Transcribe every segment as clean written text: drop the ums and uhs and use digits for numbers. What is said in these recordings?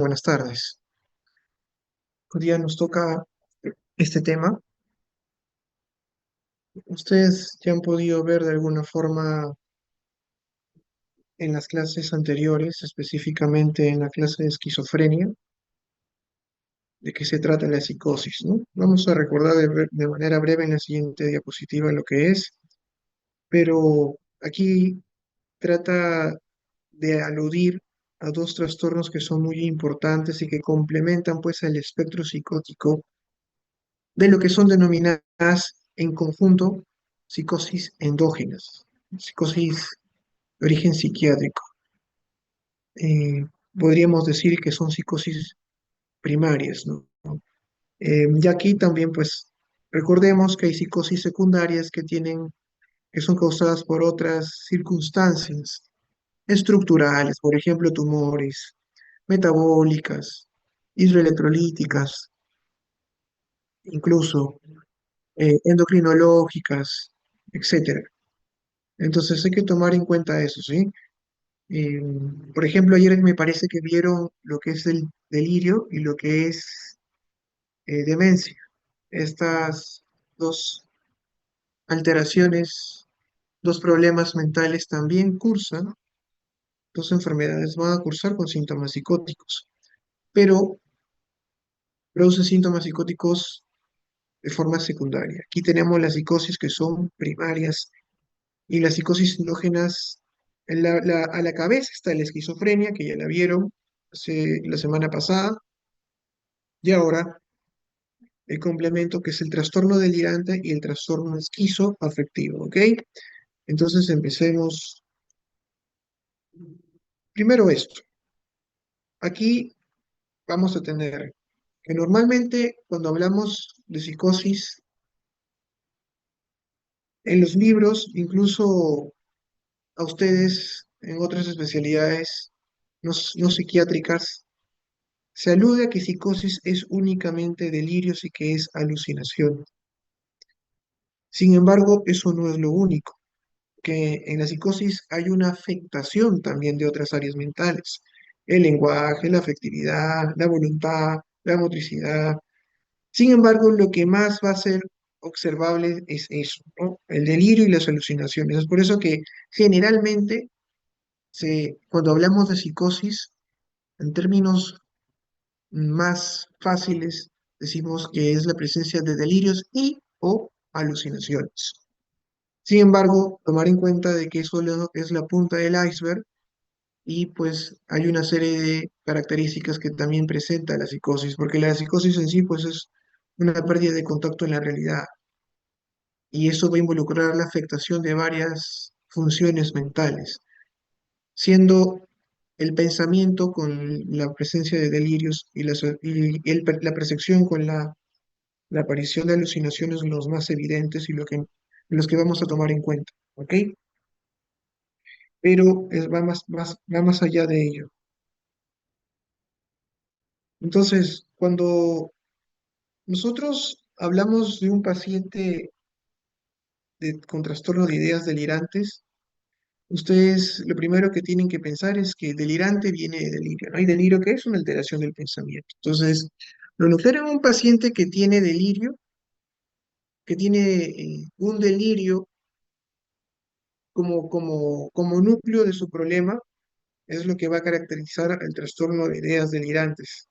Buenas tardes. Hoy día nos toca este tema. Ustedes ya han podido ver de alguna forma en las clases anteriores, específicamente en la clase de esquizofrenia, de qué se trata la psicosis, ¿no? Vamos a recordar de manera breve en la siguiente diapositiva lo que es, pero aquí trata de aludir a dos trastornos que son muy importantes y que complementan pues el espectro psicótico de lo que son denominadas en conjunto psicosis endógenas, psicosis de origen psiquiátrico. Eh, Podríamos decir que son psicosis primarias, ¿no? Y aquí también, pues, recordemos que hay psicosis secundarias que son causadas por otras circunstancias estructurales, por ejemplo, tumores, metabólicas, hidroelectrolíticas, incluso endocrinológicas, etcétera. Entonces hay que tomar en cuenta eso, ¿sí? Eh, por ejemplo, ayer me parece que vieron lo que es el delirio y lo que es demencia. Estas dos alteraciones, dos problemas mentales también cursan, dos enfermedades van a cursar con síntomas psicóticos, pero producen síntomas psicóticos de forma secundaria. Aquí tenemos las psicosis que son primarias y las psicosis endógenas. A la cabeza está la esquizofrenia, que ya la vieron la semana pasada, y ahora el complemento que es el trastorno delirante y el trastorno esquizoafectivo, ¿ok? Entonces empecemos primero esto. Aquí vamos a tener que normalmente cuando hablamos de psicosis, en los libros, incluso a ustedes en otras especialidades no psiquiátricas, se alude a que psicosis es únicamente delirios y que es alucinación. Sin embargo, eso no es lo único, que en la psicosis hay una afectación también de otras áreas mentales, el lenguaje, la afectividad, la voluntad, la motricidad. Sin embargo, lo que más va a ser observable es eso, ¿no? El delirio y las alucinaciones. Es por eso que generalmente cuando hablamos de psicosis, en términos más fáciles, decimos que es la presencia de delirios y o alucinaciones. Sin embargo, tomar en cuenta de que solo es la punta del iceberg y pues hay una serie de características que también presenta la psicosis, porque la psicosis en sí pues es una pérdida de contacto en la realidad y eso va a involucrar la afectación de varias funciones mentales, siendo el pensamiento con la presencia de delirios la percepción con la aparición de alucinaciones los más evidentes y los que vamos a tomar en cuenta, ¿ok? Pero va más allá de ello. Entonces, cuando nosotros hablamos de un paciente con trastorno de ideas delirantes, ustedes lo primero que tienen que pensar es que delirante viene de delirio, ¿no? Hay delirio que es una alteración del pensamiento. Entonces, lo nuclear en un paciente que tiene delirio, que tiene un delirio como núcleo de su problema, es lo que va a caracterizar el trastorno de ideas delirantes,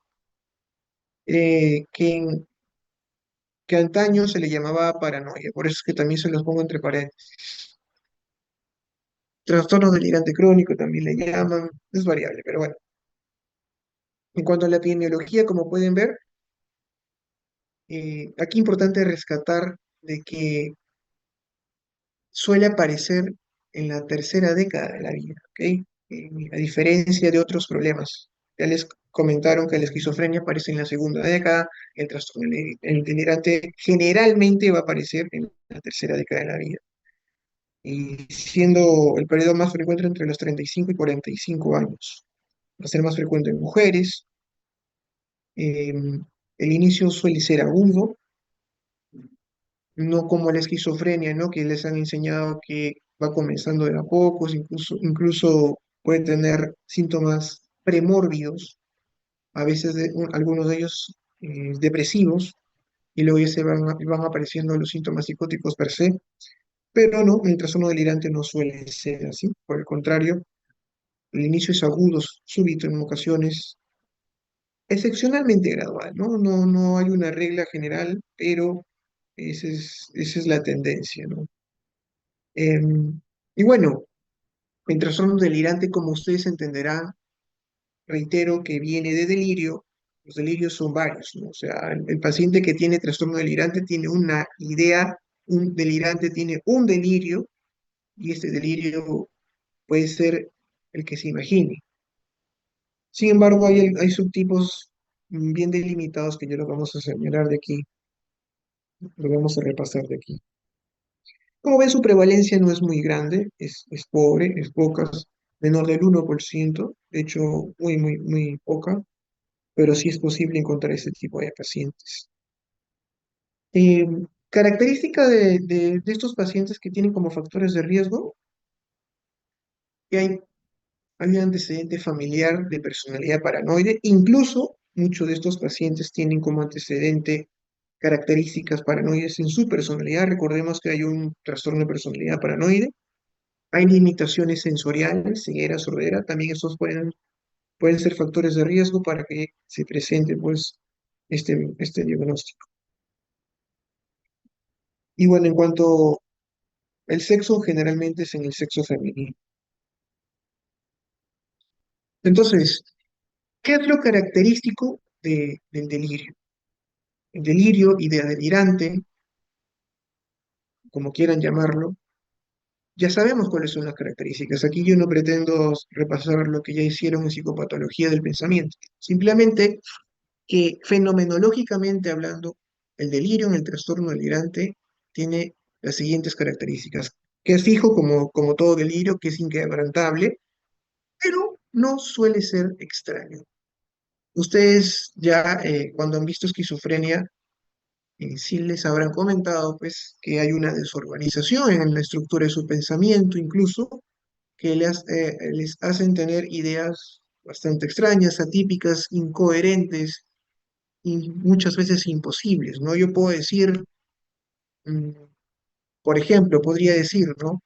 que antaño se le llamaba paranoia, por eso es que también se los pongo entre paréntesis. Trastorno delirante crónico también le llaman, es variable, pero bueno. En cuanto a la epidemiología, como pueden ver, aquí importante rescatar de que suele aparecer en la tercera década de la vida, ¿ok? A diferencia de otros problemas. Ya les comentaron que la esquizofrenia aparece en la segunda década, el trastorno el delirante generalmente va a aparecer en la tercera década de la vida, y siendo el periodo más frecuente entre los 35 y 45 años. Va a ser más frecuente en mujeres. eh, el inicio suele ser agudo, no como la esquizofrenia, ¿no? Que les han enseñado que va comenzando de a pocos, incluso puede tener síntomas premórbidos, a veces algunos de ellos depresivos, y luego ya van apareciendo los síntomas psicóticos per se, pero no, el trastorno delirante no suele ser así, por el contrario, el inicio es agudo, súbito en ocasiones, excepcionalmente gradual, ¿no? No hay una regla general, pero esa es la tendencia, ¿no? Y bueno, el trastorno delirante, como ustedes entenderán, reitero que viene de delirio. Los delirios son varios, ¿no? O sea, el paciente que tiene trastorno delirante tiene una idea, un delirante tiene un delirio, y este delirio puede ser el que se imagine. Sin embargo, hay subtipos bien delimitados que ya lo vamos a señalar de aquí, lo vamos a repasar de aquí. Como ven, su prevalencia no es muy grande, es pobre, es pocas, menor del 1%, de hecho, muy poca, pero sí es posible encontrar ese tipo de pacientes. Eh, Característica de estos pacientes que tienen como factores de riesgo, que hay un antecedente familiar de personalidad paranoide, incluso muchos de estos pacientes tienen como antecedente características paranoides en su personalidad. Recordemos que hay un trastorno de personalidad paranoide, hay limitaciones sensoriales, ceguera, sordera, también esos pueden ser factores de riesgo para que se presente pues este diagnóstico. Y bueno, en cuanto al sexo, generalmente es en el sexo femenino. Entonces, ¿qué es lo característico del delirio? El delirio y de delirante, como quieran llamarlo, ya sabemos cuáles son las características. Aquí yo no pretendo repasar lo que ya hicieron en psicopatología del pensamiento. Simplemente que fenomenológicamente hablando, el delirio en el trastorno delirante tiene las siguientes características, que es fijo como todo delirio, que es inquebrantable, pero no suele ser extraño. Ustedes ya cuando han visto esquizofrenia, sí les habrán comentado pues que hay una desorganización en la estructura de su pensamiento, incluso que les hacen tener ideas bastante extrañas, atípicas, incoherentes y muchas veces imposibles, ¿no? Yo puedo decir, mm, por ejemplo, podría decir, ¿no?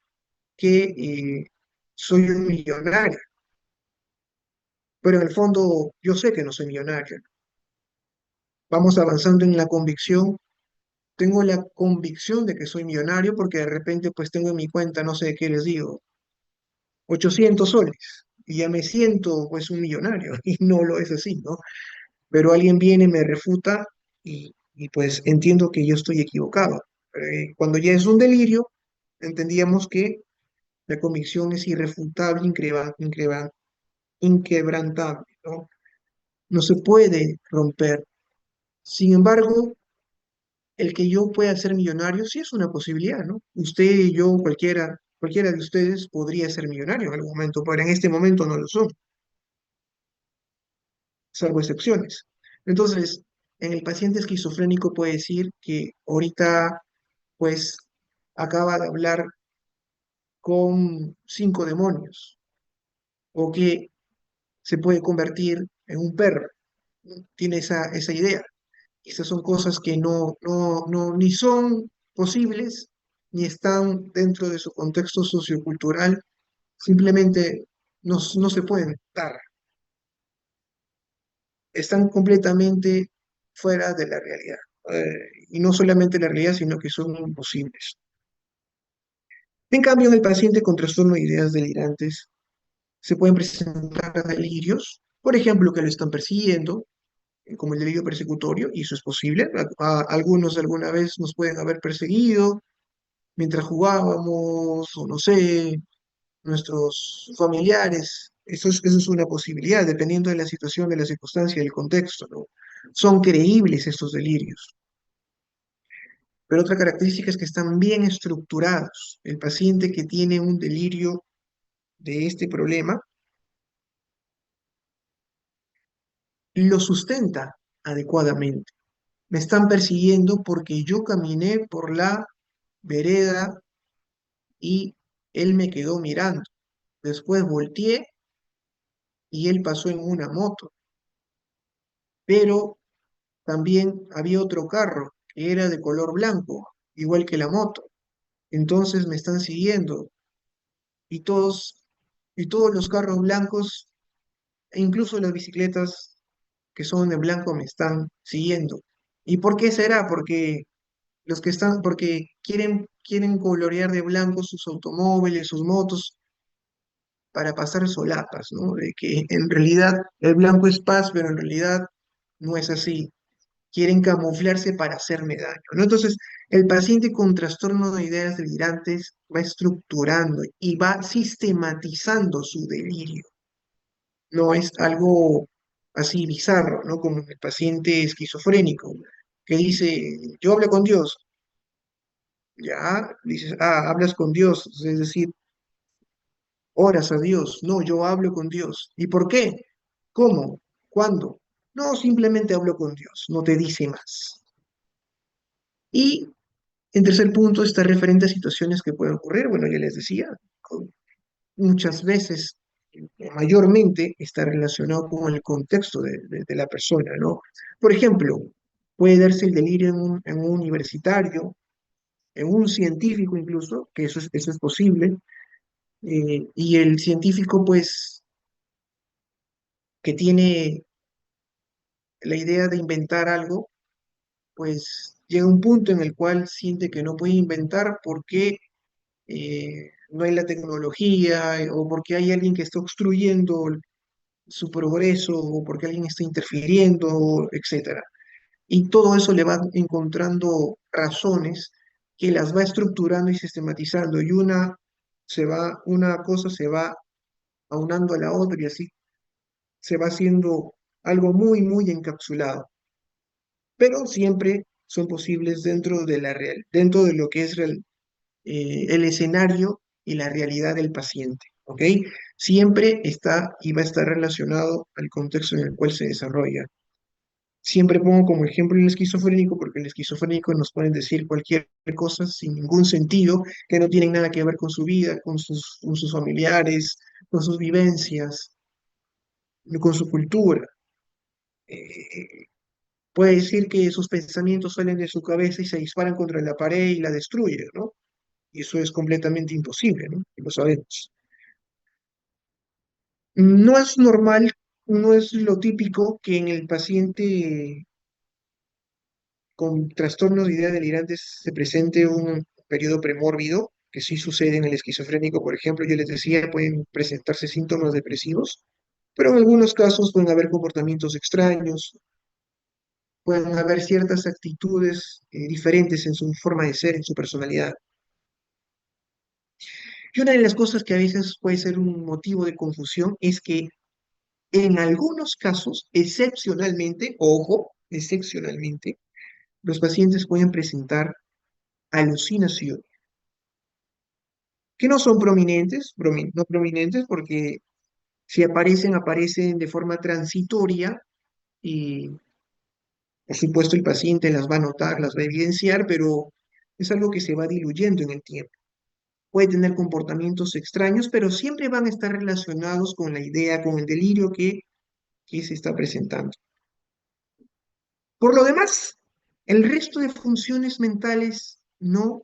Que soy un millonario, pero en el fondo yo sé que no soy millonario. Vamos avanzando en la convicción. Tengo la convicción de que soy millonario porque de repente pues tengo en mi cuenta, no sé qué les digo, 800 soles y ya me siento pues un millonario y no lo es así, ¿no? Pero alguien viene, me refuta y pues entiendo que yo estoy equivocado. Cuando ya es un delirio, entendíamos que la convicción es irrefutable, inquebrantable, ¿no? No se puede romper. Sin embargo, el que yo pueda ser millonario sí es una posibilidad, ¿no? Usted, yo, cualquiera de ustedes podría ser millonario en algún momento, pero en este momento no lo son, salvo excepciones. Entonces, en el paciente esquizofrénico puede decir que ahorita, pues, acaba de hablar con 5 demonios, o que se puede convertir en un perro, ¿no? Tiene esa idea. Esas son cosas que ni son posibles, ni están dentro de su contexto sociocultural, simplemente no se pueden dar, están completamente fuera de la realidad. Y no solamente la realidad, sino que son imposibles. En cambio, en el paciente con trastorno de ideas delirantes, se pueden presentar delirios, por ejemplo, que lo están persiguiendo, como el delirio persecutorio, y eso es posible. Algunos alguna vez nos pueden haber perseguido mientras jugábamos, o no sé, nuestros familiares. Eso es una posibilidad, dependiendo de la situación, de la circunstancia, del contexto, ¿no? Son creíbles estos delirios. Pero otra característica es que están bien estructurados. El paciente que tiene un delirio de este problema lo sustenta adecuadamente. Me están persiguiendo porque yo caminé por la vereda y él me quedó mirando. Después volteé y él pasó en una moto. pero también había otro carro que era de color blanco, igual que la moto. Entonces me están siguiendo y todos los carros blancos, e incluso las bicicletas que son de blanco me están siguiendo. ¿Y por qué será? Porque quieren colorear de blanco sus automóviles, sus motos, para pasar solapas, ¿no? De que en realidad el blanco es paz, pero en realidad no es así. Quieren camuflarse para hacerme daño, ¿no? Entonces, el paciente con trastorno de ideas delirantes va estructurando y va sistematizando su delirio. No es algo así bizarro, ¿no? Como el paciente esquizofrénico, que dice, yo hablo con Dios, ya, dices, hablas con Dios, es decir, oras a Dios, no, yo hablo con Dios. ¿Y por qué? ¿Cómo? ¿Cuándo? No, simplemente hablo con Dios, no te dice más. Y en tercer punto está referente a situaciones que pueden ocurrir. Bueno, ya les decía, muchas veces, mayormente, está relacionado con el contexto de la persona, ¿no? Por ejemplo, puede darse el delirio en un universitario, en un científico incluso, que eso es posible, y el científico, pues, que tiene la idea de inventar algo, pues llega un punto en el cual siente que no puede inventar porque no hay la tecnología o porque hay alguien que está obstruyendo su progreso o porque alguien está interfiriendo, etcétera. Y todo eso le va encontrando razones que las va estructurando y sistematizando y una cosa se va aunando a la otra y así se va haciendo algo muy, muy encapsulado. Pero siempre son posibles dentro de lo que es el escenario y la realidad del paciente, ¿ok? Siempre está y va a estar relacionado al contexto en el cual se desarrolla. Siempre pongo como ejemplo el esquizofrénico porque el esquizofrénico nos pueden decir cualquier cosa sin ningún sentido, que no tienen nada que ver con su vida, con sus familiares, con sus vivencias, con su cultura. Eh, Puede decir que sus pensamientos salen de su cabeza y se disparan contra la pared y la destruyen, ¿no? Y eso es completamente imposible, ¿no? Y lo sabemos. No es normal, no es lo típico que en el paciente con trastornos de idea delirantes se presente un periodo premórbido, que sí sucede en el esquizofrénico, por ejemplo, yo les decía, pueden presentarse síntomas depresivos, pero en algunos casos pueden haber comportamientos extraños, pueden haber ciertas actitudes diferentes en su forma de ser, en su personalidad. Y una de las cosas que a veces puede ser un motivo de confusión es que en algunos casos, excepcionalmente, ojo, excepcionalmente, los pacientes pueden presentar alucinaciones, que no son prominentes, no prominentes porque si aparecen, aparecen de forma transitoria y por supuesto el paciente las va a notar, las va a evidenciar, pero es algo que se va diluyendo en el tiempo. Puede tener comportamientos extraños, pero siempre van a estar relacionados con la idea, con el delirio que se está presentando. Por lo demás, el resto de funciones mentales no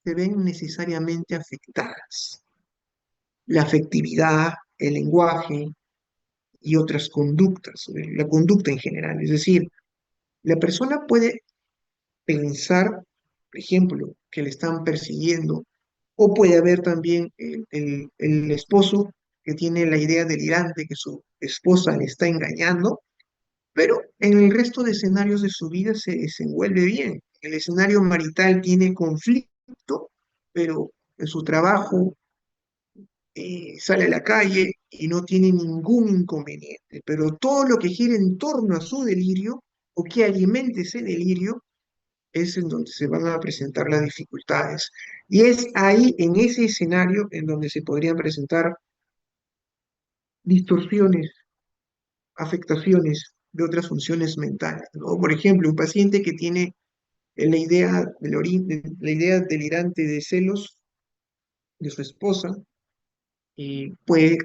se ven necesariamente afectadas. La afectividad, el lenguaje y otras conductas, la conducta en general. Es decir, la persona puede pensar, por ejemplo, que le están persiguiendo, o puede haber también el esposo que tiene la idea delirante que su esposa le está engañando, pero en el resto de escenarios de su vida se desenvuelve bien. El escenario marital tiene conflicto, pero en su trabajo sale a la calle y no tiene ningún inconveniente. Pero todo lo que gira en torno a su delirio o que alimente ese delirio es en donde se van a presentar las dificultades. Y es ahí, en ese escenario, en donde se podrían presentar distorsiones, afectaciones de otras funciones mentales, ¿no? Por ejemplo, un paciente que tiene la idea delirante de celos de su esposa puede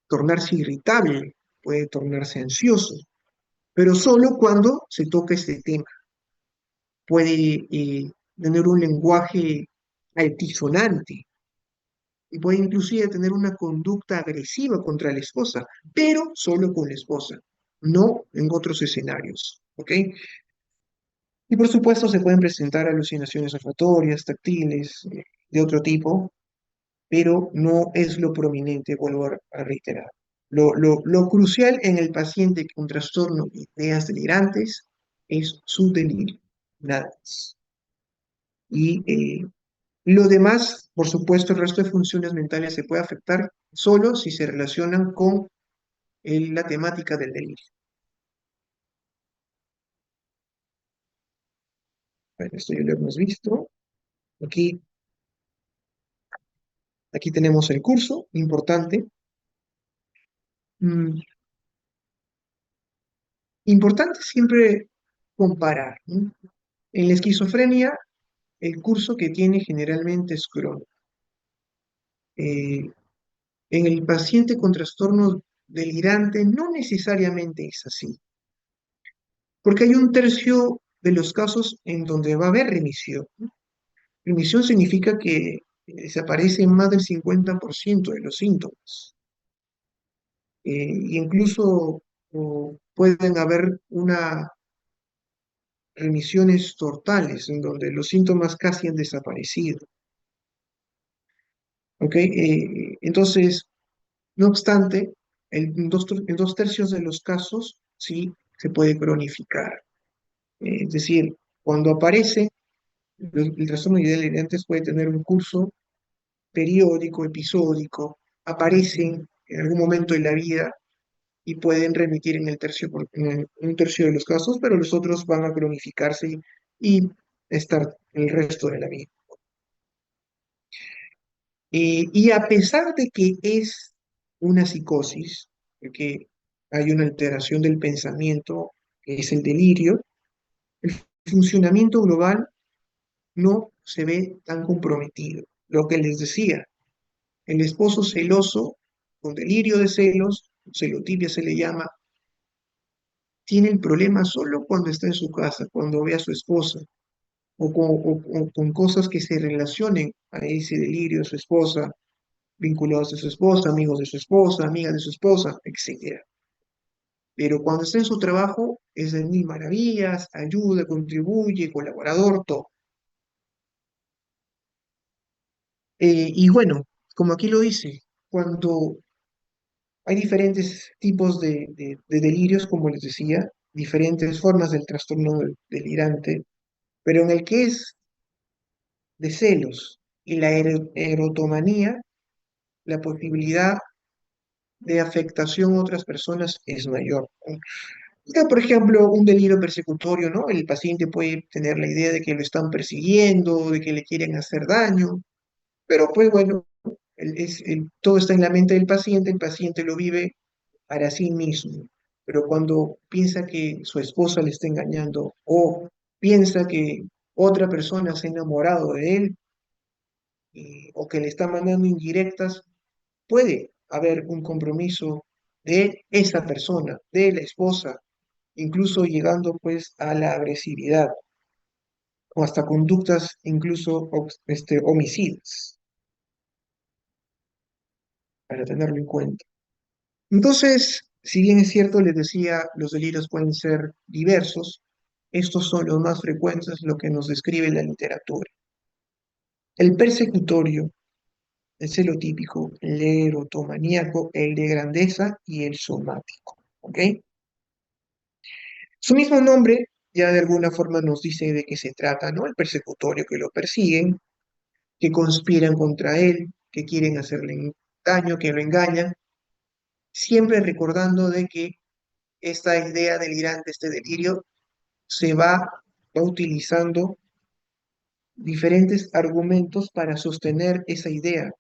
tornarse irritable, puede tornarse ansioso, pero solo cuando se toca este tema. Puede tener un lenguaje altisonante y puede inclusive tener una conducta agresiva contra la esposa, pero solo con la esposa, no en otros escenarios, ¿ok? Y por supuesto se pueden presentar alucinaciones olfatorias, táctiles, de otro tipo, pero no es lo prominente, vuelvo a reiterar. Lo crucial en el paciente con trastorno de ideas delirantes es su delirio, nada más. Y lo demás, por supuesto, el resto de funciones mentales se puede afectar solo si se relacionan con la temática del delirio. Bueno, esto ya lo hemos visto. Aquí, aquí tenemos el curso, importante. Mm, importante siempre comparar, ¿no? En la esquizofrenia, el curso que tiene generalmente es crónico. Eh, en el paciente con trastorno delirante no necesariamente es así, porque hay un tercio de los casos en donde va a haber remisión. Remisión significa que desaparecen más del 50% de los síntomas. Incluso pueden haber remisiones totales en donde los síntomas casi han desaparecido. ¿Ok? Entonces, no obstante, en dos tercios de los casos sí se puede cronificar. Es decir, cuando aparece, el trastorno de delirantes puede tener un curso periódico, episódico, aparecen en algún momento de la vida y pueden remitir en en un tercio de los casos, pero los otros van a cronificarse y estar el resto de la vida. Y a pesar de que es una psicosis, porque hay una alteración del pensamiento, que es el delirio, el funcionamiento global no se ve tan comprometido. Lo que les decía, el esposo celoso, con delirio de celos, celotipia se le llama, tiene el problema solo cuando está en su casa, cuando ve a su esposa, o con cosas que se relacionen a ese delirio de su esposa, vinculados a su esposa, amigos de su esposa, amigas de su esposa, etc. Pero cuando está en su trabajo es de mil maravillas, ayuda, contribuye, colaborador, todo. Y bueno, como aquí lo dice, cuando hay diferentes tipos de delirios, como les decía, diferentes formas del trastorno delirante, pero en el que es de celos y la erotomanía, la posibilidad de afectación a otras personas es mayor. Por ejemplo, un delirio persecutorio, ¿no? El paciente puede tener la idea de que lo están persiguiendo, de que le quieren hacer daño, pero pues bueno, todo está en la mente del paciente, el paciente lo vive para sí mismo. Pero cuando piensa que su esposa le está engañando o piensa que otra persona se ha enamorado de él o que le está mandando indirectas, puede haber un compromiso de esa persona, de la esposa, incluso llegando pues a la agresividad o hasta conductas incluso homicidas, para tenerlo en cuenta. Entonces, si bien es cierto, les decía, los delirios pueden ser diversos, estos son los más frecuentes, lo que nos describe la literatura. El persecutorio, el celotípico, el erotomaníaco, el de grandeza y el somático. ¿Ok? Su mismo nombre ya de alguna forma nos dice de qué se trata, ¿no? El persecutorio, que lo persiguen, que conspiran contra él, que quieren hacerle daño, que lo engañan, siempre recordando de que esta idea delirante, este delirio, va utilizando diferentes argumentos para sostener esa idea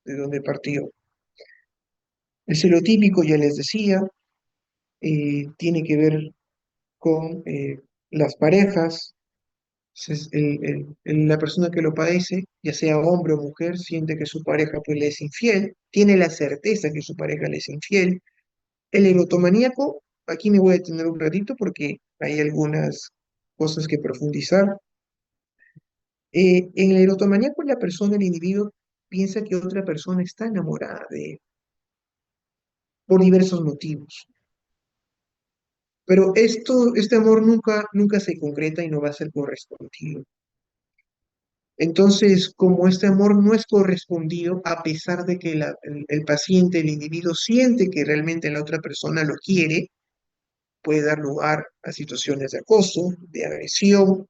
de donde partió. El celotípico, ya les decía, tiene que ver con las parejas. La persona que lo padece, ya sea hombre o mujer, siente que su pareja pues, le es infiel, tiene la certeza que su pareja le es infiel. El erotomaníaco aquí me voy a detener un ratito porque hay algunas cosas que profundizar. En la erotomanía, pues la persona, el individuo, piensa que otra persona está enamorada de él por diversos motivos. Pero este amor nunca se concreta y no va a ser correspondido. Entonces, como este amor no es correspondido, a pesar de que el paciente, el individuo, siente que realmente la otra persona lo quiere, puede dar lugar a situaciones de acoso, de agresión,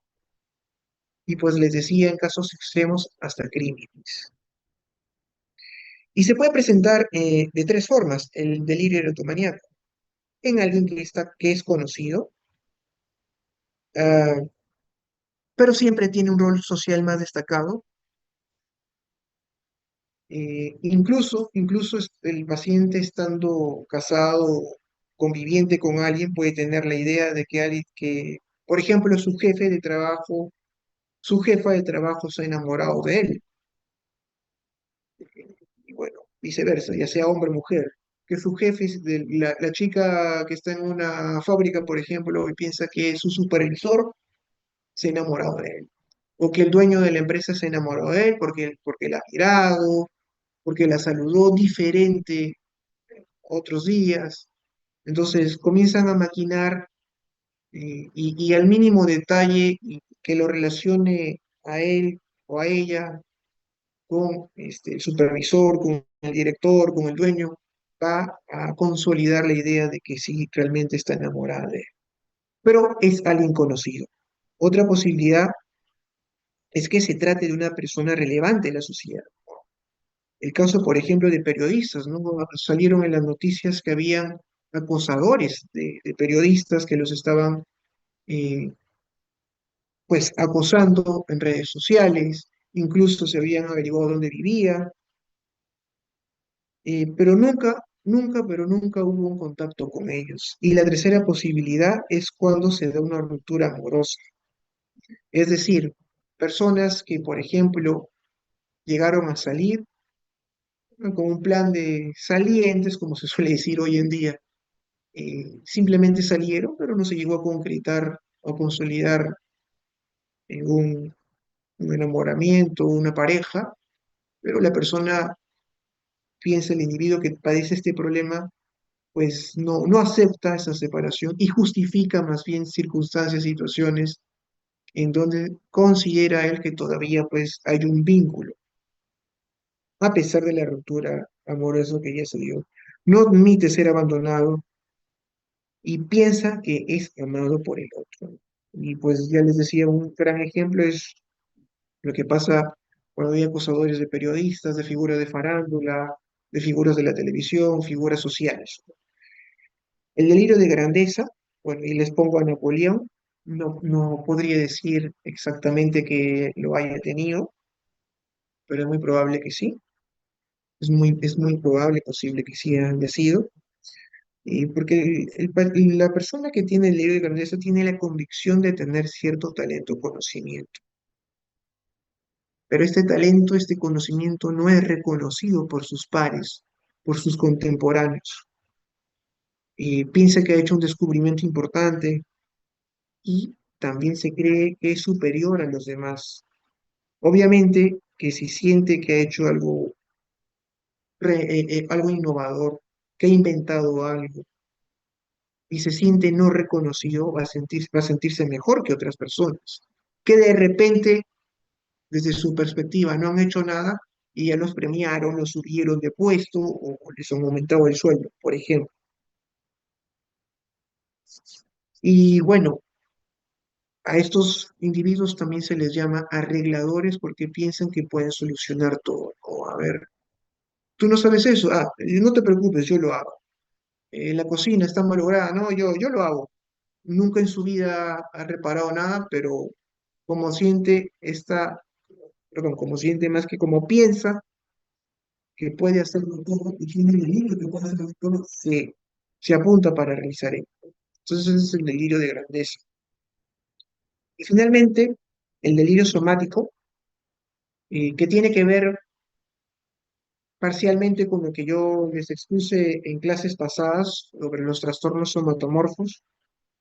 y pues les decía, en casos extremos, hasta crímenes. Y se puede presentar de tres formas el delirio erotomaníaco. En alguien que es conocido, ah, pero siempre tiene un rol social más destacado. Incluso el paciente estando casado, conviviente con alguien, puede tener la idea de que alguien que, por ejemplo, su jefe de trabajo, su jefa de trabajo se ha enamorado de él. Y bueno, viceversa, ya sea hombre o mujer. Que su jefe, la chica que está en una fábrica, por ejemplo, y piensa que es su supervisor, se ha enamorado de él. O que el dueño de la empresa se enamoró de él porque la ha mirado, porque la saludó diferente otros días. Entonces comienzan a maquinar y al mínimo detalle que lo relacione a él o a ella con el supervisor, con el director, con el dueño, va a consolidar la idea de que sí, realmente está enamorada de él. Pero es alguien conocido. Otra posibilidad es que se trate de una persona relevante en la sociedad. El caso, por ejemplo, de periodistas, ¿no? Salieron en las noticias que habían acosadores de periodistas que los estaban, eh, pues, acosando en redes sociales, incluso se habían averiguado dónde vivía, pero pero nunca hubo un contacto con ellos. Y la tercera posibilidad es cuando se da una ruptura amorosa, es decir, personas que, por ejemplo, llegaron a salir, ¿no? Con un plan de salientes, como se suele decir hoy en día, simplemente salieron, pero no se llegó a concretar o consolidar un enamoramiento, una pareja, pero la persona piensa, el individuo que padece este problema, pues no acepta esa separación y justifica más bien circunstancias, situaciones en donde considera él que todavía pues hay un vínculo, a pesar de la ruptura amorosa que ya se dio. No admite ser abandonado y piensa que es amado por el otro. Y pues ya les decía, un gran ejemplo es lo que pasa cuando hay acosadores de periodistas, de figuras de farándula, de figuras de la televisión, figuras sociales. El delirio de grandeza, bueno, y les pongo a Napoleón, no podría decir exactamente que lo haya tenido, pero es muy probable que sí. Es muy probable, posible que sí haya sido. Y porque la persona que tiene el delirio de grandeza tiene la convicción de tener cierto talento o conocimiento. Pero este talento, este conocimiento no es reconocido por sus pares, por sus contemporáneos. Y piensa que ha hecho un descubrimiento importante y también se cree que es superior a los demás. Obviamente que si siente que ha hecho algo innovador, que ha inventado algo y se siente no reconocido, va a sentirse mejor que otras personas, que de repente desde su perspectiva no han hecho nada y ya los premiaron, los subieron de puesto o les han aumentado el sueldo, por ejemplo. Y bueno, a estos individuos también se les llama arregladores porque piensan que pueden solucionar todo. O a ver, tú no sabes eso, no te preocupes, yo lo hago. La cocina está malograda, no, yo lo hago. Nunca en su vida ha reparado nada, pero como siente esta, perdón, como siente más que como piensa, que puede hacerlo todo y tiene el delirio que puede hacerlo todo, se apunta para realizar ello. Entonces ese es el delirio de grandeza. Y finalmente, el delirio somático, que tiene que ver parcialmente con lo que yo les expuse en clases pasadas sobre los trastornos somatomorfos.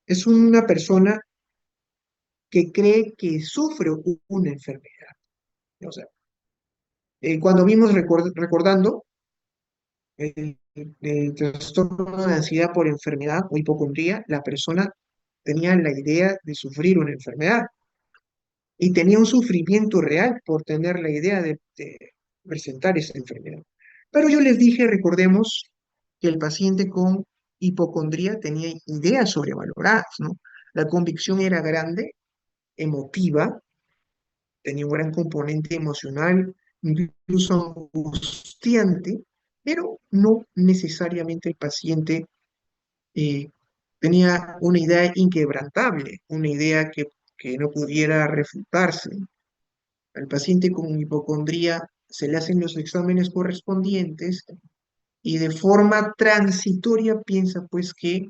Es una persona que cree que sufre una enfermedad. O sea, cuando vimos recordando el trastorno de ansiedad por enfermedad o hipocondría, la persona tenía la idea de sufrir una enfermedad y tenía un sufrimiento real por tener la idea de presentar esa enfermedad. Pero yo les dije, recordemos que el paciente con hipocondría tenía ideas sobrevaloradas, ¿no? La convicción era grande, emotiva, tenía un gran componente emocional, incluso angustiante, pero no necesariamente el paciente eh, tenía una idea inquebrantable, una idea que no pudiera refutarse. Al paciente con hipocondría se le hacen los exámenes correspondientes y de forma transitoria piensa pues que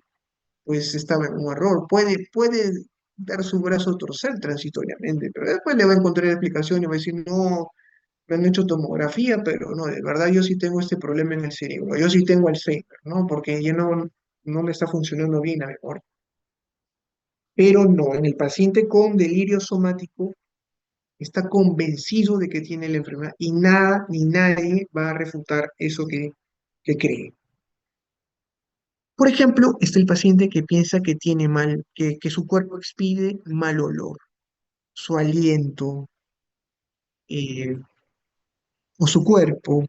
pues estaba en un error. Puede dar su brazo a torcer transitoriamente, pero después le va a encontrar explicación y va a decir, no, me han hecho tomografía, pero no, de verdad yo sí tengo este problema en el cerebro, yo sí tengo Alzheimer, ¿no? Porque ya no me está funcionando bien la memoria. Pero no, en el paciente con delirio somático está convencido de que tiene la enfermedad y nada ni nadie va a refutar eso que cree. Por ejemplo, está el paciente que piensa que tiene que su cuerpo expide mal olor, su aliento eh, o su cuerpo,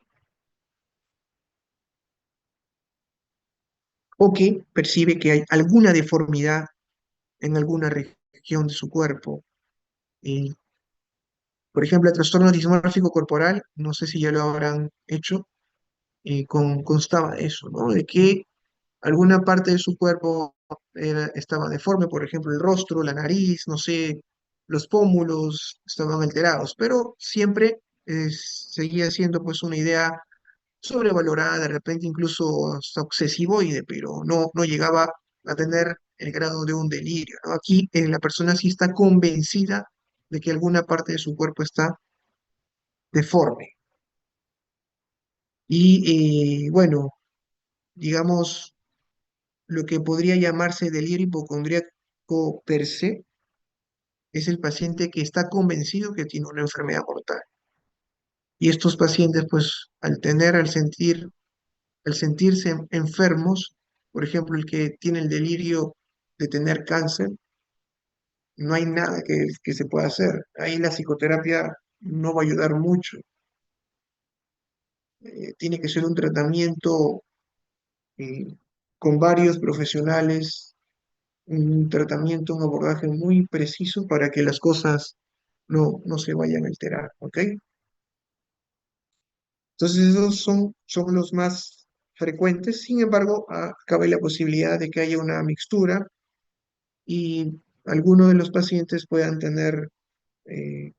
o que percibe que hay alguna deformidad en alguna región de su cuerpo. Eh, por ejemplo, el trastorno dismórfico corporal, no sé si ya lo habrán hecho, constaba de eso, ¿no? De que alguna parte de su cuerpo estaba deforme, por ejemplo, el rostro, la nariz, no sé, los pómulos estaban alterados, pero siempre seguía siendo pues una idea sobrevalorada, de repente incluso hasta obsesivo, pero no llegaba a tener el grado de un delirio, ¿no? Aquí la persona sí está convencida de que alguna parte de su cuerpo está deforme. Y bueno, digamos, lo que podría llamarse delirio hipocondríaco per se es el paciente que está convencido que tiene una enfermedad mortal. Y estos pacientes, pues, al sentirse enfermos, por ejemplo, el que tiene el delirio de tener cáncer, no hay nada que se pueda hacer. Ahí la psicoterapia no va a ayudar mucho. Tiene que ser un tratamiento eh, con varios profesionales, un tratamiento, un abordaje muy preciso para que las cosas no se vayan a alterar, ¿ok? Entonces esos son los más frecuentes. Sin embargo, cabe la posibilidad de que haya una mixtura y algunos de los pacientes puedan tener eh,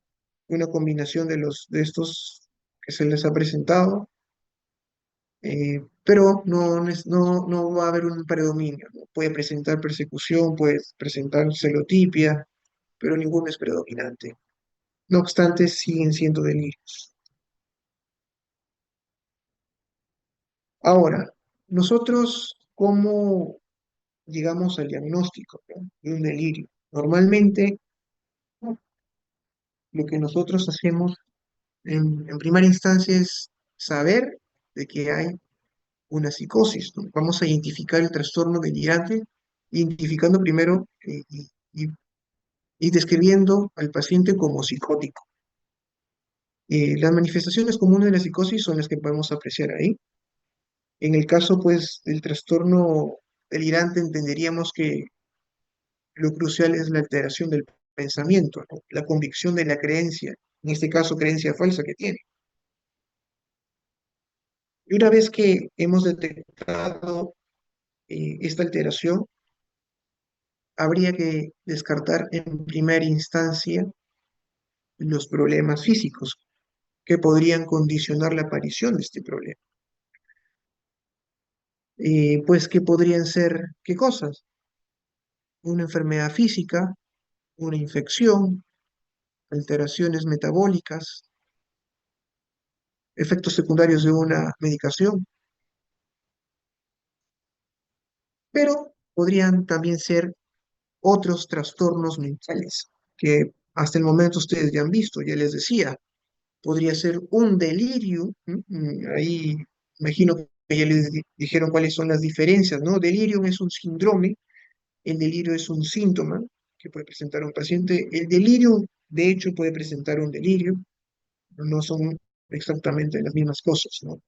una combinación de estos que se les ha presentado, pero no va a haber un predominio, ¿no? Puede presentar persecución, puede presentar celotipia, pero ninguno es predominante. No obstante, siguen siendo delirios. Ahora, nosotros, ¿cómo llegamos al diagnóstico, ¿no? De un delirio? Normalmente, ¿no? Lo que nosotros hacemos en primera instancia es saber de que hay una psicosis, ¿no? Vamos a identificar el trastorno delirante, identificando primero y describiendo al paciente como psicótico. Las manifestaciones comunes de la psicosis son las que podemos apreciar ahí. En el caso, pues, del trastorno delirante, entenderíamos que lo crucial es la alteración del pensamiento, ¿no? La convicción de la creencia, en este caso, creencia falsa que tiene. Y una vez que hemos detectado esta alteración, habría que descartar en primera instancia los problemas físicos que podrían condicionar la aparición de este problema. Pues que podrían ser, ¿qué cosas? Una enfermedad física, una infección, alteraciones metabólicas, efectos secundarios de una medicación, pero podrían también ser otros trastornos mentales que hasta el momento ustedes ya han visto, ya les decía, podría ser un delirio, ahí imagino que ya les dijeron cuáles son las diferencias, ¿no? Delirium es un síndrome, el delirio es un síntoma que puede presentar un paciente, el delirio de hecho puede presentar un delirio, no son exactamente las mismas cosas, ¿no?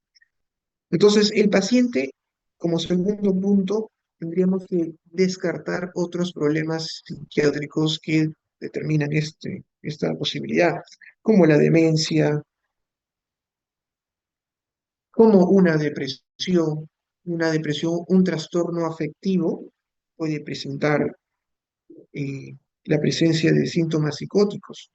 Entonces, el paciente, como segundo punto, tendríamos que descartar otros problemas psiquiátricos que determinan esta posibilidad, como la demencia, como una depresión, un trastorno afectivo puede presentar la presencia de síntomas psicóticos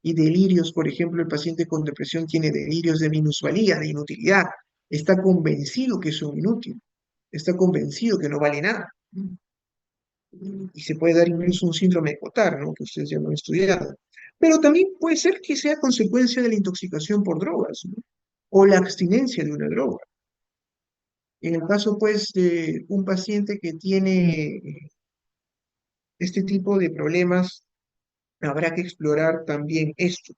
y delirios. Por ejemplo, el paciente con depresión tiene delirios de minusvalía, de inutilidad, está convencido que es un inútil, está convencido que no vale nada. Y se puede dar incluso un síndrome de Cotard, ¿no? Que ustedes ya lo han estudiado. Pero también puede ser que sea consecuencia de la intoxicación por drogas, ¿no? O la abstinencia de una droga. En el caso, pues, de un paciente que tiene este tipo de problemas, habrá que explorar también esto.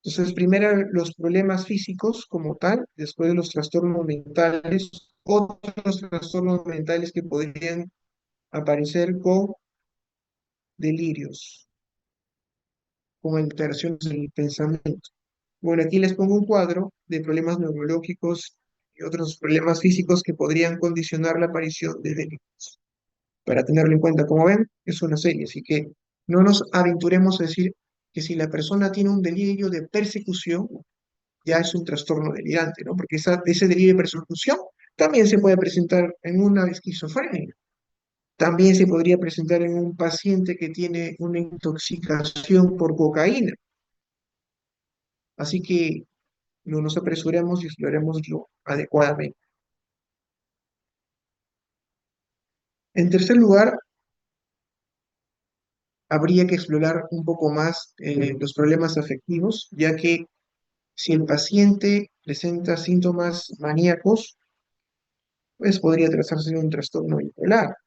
Entonces, primero los problemas físicos como tal, después los trastornos mentales, otros trastornos mentales que podrían aparecer con delirios, con alteraciones del pensamiento. Bueno, aquí les pongo un cuadro de problemas neurológicos y otros problemas físicos que podrían condicionar la aparición de delirios. Para tenerlo en cuenta, como ven, es una serie, así que no nos aventuremos a decir que si la persona tiene un delirio de persecución, ya es un trastorno delirante, ¿no? Porque ese delirio de persecución también se puede presentar en una esquizofrenia. También se podría presentar en un paciente que tiene una intoxicación por cocaína. Así que no nos apresuremos y exploremoslo adecuadamente. En tercer lugar, habría que explorar un poco más los problemas afectivos, ya que si el paciente presenta síntomas maníacos, pues podría tratarse de un trastorno bipolar.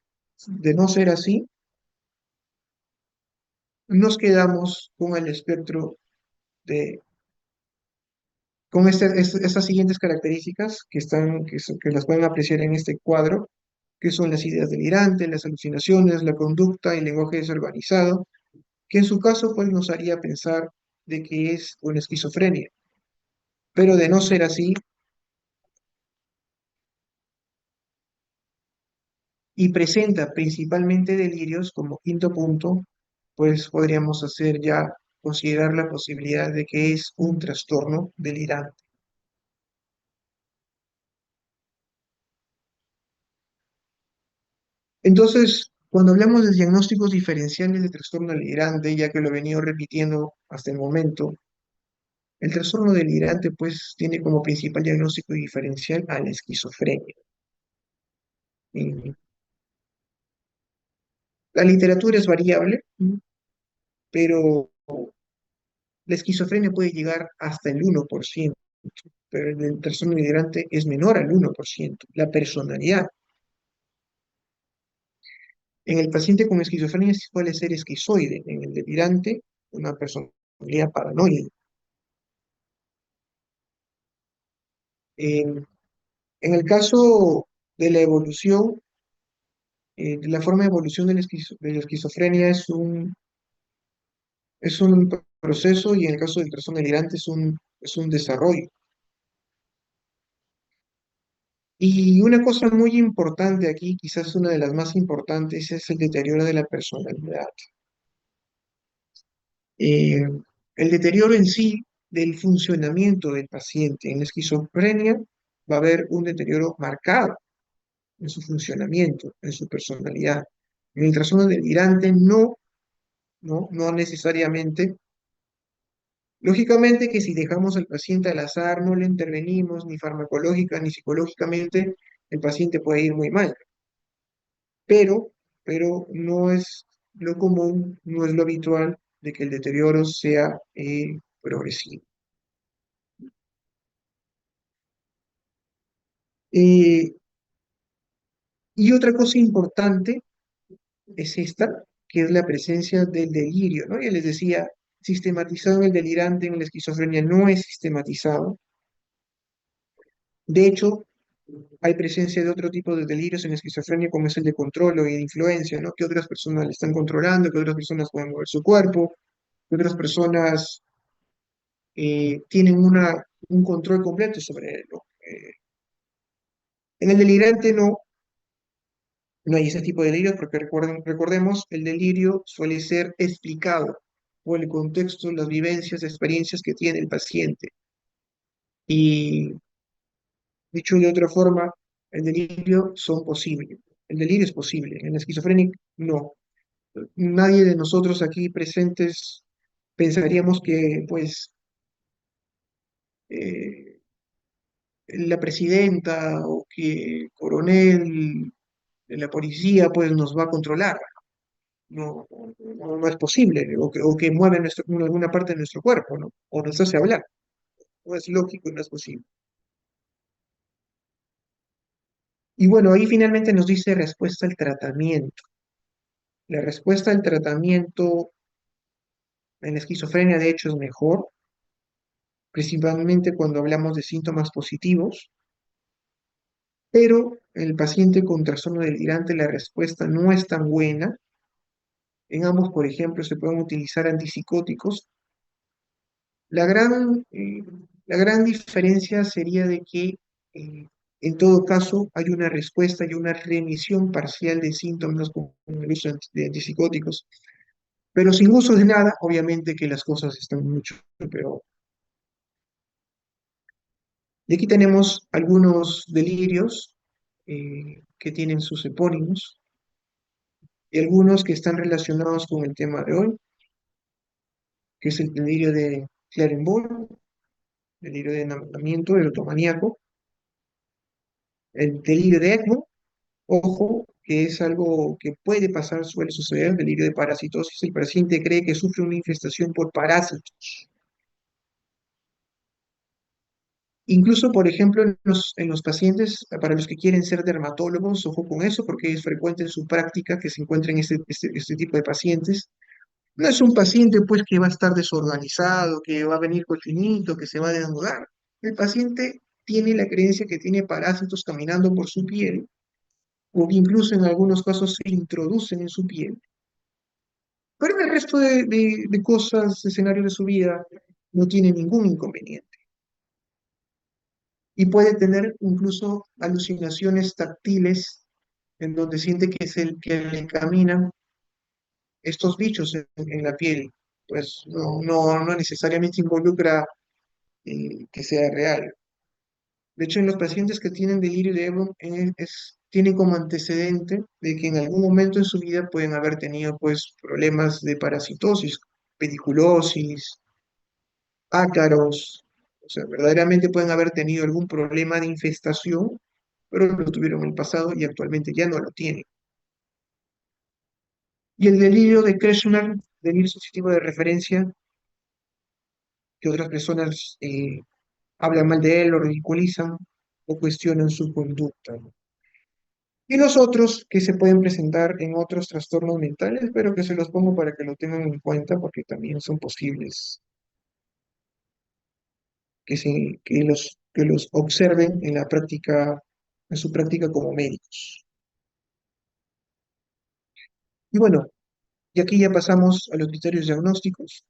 De no ser así, nos quedamos con el espectro de, con estas siguientes características que las pueden apreciar en este cuadro, que son las ideas delirantes, las alucinaciones, la conducta y el lenguaje desorganizado, que en su caso pues nos haría pensar de que es una esquizofrenia. Pero de no ser así, y presenta principalmente delirios como quinto punto, pues podríamos hacer ya considerar la posibilidad de que es un trastorno delirante. Entonces, cuando hablamos de diagnósticos diferenciales de trastorno delirante, ya que lo he venido repitiendo hasta el momento, el trastorno delirante pues tiene como principal diagnóstico diferencial a la esquizofrenia. Y la literatura es variable, pero la esquizofrenia puede llegar hasta el 1%, pero el trastorno delirante es menor al 1%. La personalidad. En el paciente con esquizofrenia suele ser esquizoide, en el delirante una personalidad paranoide. En el caso de la evolución, de la forma de evolución de la esquizofrenia es un proceso y en el caso del trastorno delirante es un desarrollo. Y una cosa muy importante aquí, quizás una de las más importantes, es el deterioro de la personalidad. Eh, el deterioro en sí del funcionamiento del paciente. En la esquizofrenia va a haber un deterioro marcado en su funcionamiento, en su personalidad. En el trastorno delirante no necesariamente. Lógicamente que si dejamos al paciente al azar, no le intervenimos ni farmacológica ni psicológicamente, el paciente puede ir muy mal. Pero, pero no es lo común, no es lo habitual de que el deterioro sea progresivo. Eh, y otra cosa importante es esta, que es la presencia del delirio, ¿no? Ya les decía, sistematizado en el delirante, en la esquizofrenia no es sistematizado. De hecho, hay presencia de otro tipo de delirios en la esquizofrenia, como es el de control o de influencia, ¿no? Que otras personas le están controlando, que otras personas pueden mover su cuerpo, que otras personas tienen un control completo sobre él, ¿no? En el delirante no hay ese tipo de delirios porque recordemos, el delirio suele ser explicado por el contexto, las vivencias, experiencias que tiene el paciente. Y dicho de otra forma, el delirio son posibles. El delirio es posible. En la esquizofrenia no. Nadie de nosotros aquí presentes pensaríamos que, pues, eh, la presidenta o que el coronel de la policía, pues, nos va a controlar. No es posible, o que mueve alguna parte de nuestro cuerpo, ¿no? O nos hace hablar. No es lógico y no es posible. Y bueno, ahí finalmente nos dice respuesta al tratamiento. La respuesta al tratamiento en la esquizofrenia, de hecho, es mejor, principalmente cuando hablamos de síntomas positivos, pero en el paciente con trastorno delirante la respuesta no es tan buena. En ambos, por ejemplo, se pueden utilizar antipsicóticos. La gran, eh, la gran diferencia sería de que en todo caso hay una respuesta y una remisión parcial de síntomas con el uso de antipsicóticos, pero sin uso de nada, obviamente que las cosas están mucho peor. Y aquí tenemos algunos delirios que tienen sus epónimos y algunos que están relacionados con el tema de hoy, que es el delirio de Clerenboul, delirio de enamoramiento erotomaníaco, el delirio de Ekman. Ojo, que es algo que puede pasar, suele suceder, delirio de parasitosis. El paciente cree que sufre una infestación por parásitos. Incluso, por ejemplo, en los pacientes, para los que quieren ser dermatólogos, ojo con eso, porque es frecuente en su práctica que se encuentren este tipo de pacientes. No es un paciente, pues, que va a estar desorganizado, que va a venir cochinito, que se va a desnudar. El paciente tiene la creencia que tiene parásitos caminando por su piel, o que incluso en algunos casos se introducen en su piel. Pero en el resto de cosas, escenarios de su vida, no tiene ningún inconveniente. Y puede tener incluso alucinaciones táctiles en donde siente que le caminan estos bichos en la piel. Pues no necesariamente involucra que sea real. De hecho, en los pacientes que tienen delirio de Ebro, tiene como antecedente de que en algún momento en su vida pueden haber tenido pues problemas de parasitosis, pediculosis, ácaros, o sea, verdaderamente pueden haber tenido algún problema de infestación, pero lo tuvieron en el pasado y actualmente ya no lo tienen. Y el delirio de Kretschmer, delirio sensitivo de referencia, que otras personas hablan mal de él, lo ridiculizan o cuestionan su conducta, ¿no? Y los otros que se pueden presentar en otros trastornos mentales, pero que se los pongo para que lo tengan en cuenta porque también son posibles que los observen en la práctica, en su práctica como médicos. Y bueno, y aquí ya pasamos a los criterios diagnósticos.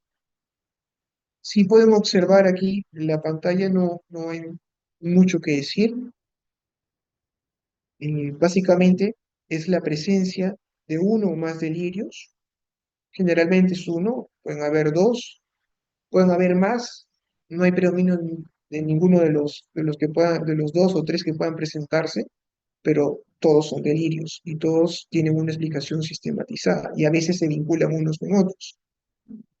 Si pueden observar aquí en la pantalla, no hay mucho que decir. Básicamente es la presencia de uno o más delirios. Generalmente es uno, pueden haber dos, pueden haber más. No hay predominio de ninguno de los que puedan, de los dos o tres que puedan presentarse, pero todos son delirios y todos tienen una explicación sistematizada y a veces se vinculan unos con otros.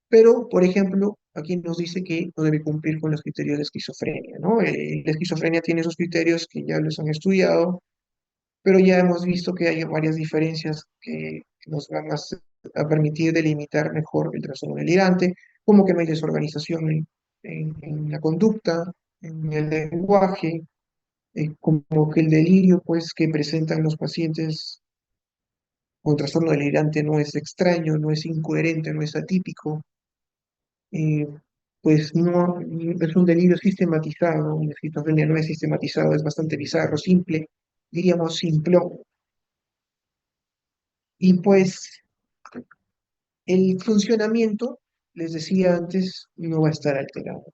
Pero, por ejemplo, aquí nos dice que no debe cumplir con los criterios de esquizofrenia, ¿no? La esquizofrenia tiene esos criterios que ya los han estudiado, pero ya hemos visto que hay varias diferencias que nos van a permitir delimitar mejor el trastorno delirante, como que no hay desorganización en la conducta, en el lenguaje, como que el delirio pues que presentan los pacientes con trastorno delirante no es extraño, no es incoherente, no es atípico, eh, pues no es un delirio sistematizado, la esquizofrenia no es sistematizado, es bastante bizarro, simple, diríamos simplón. Y pues el funcionamiento, les decía antes, no va a estar alterado.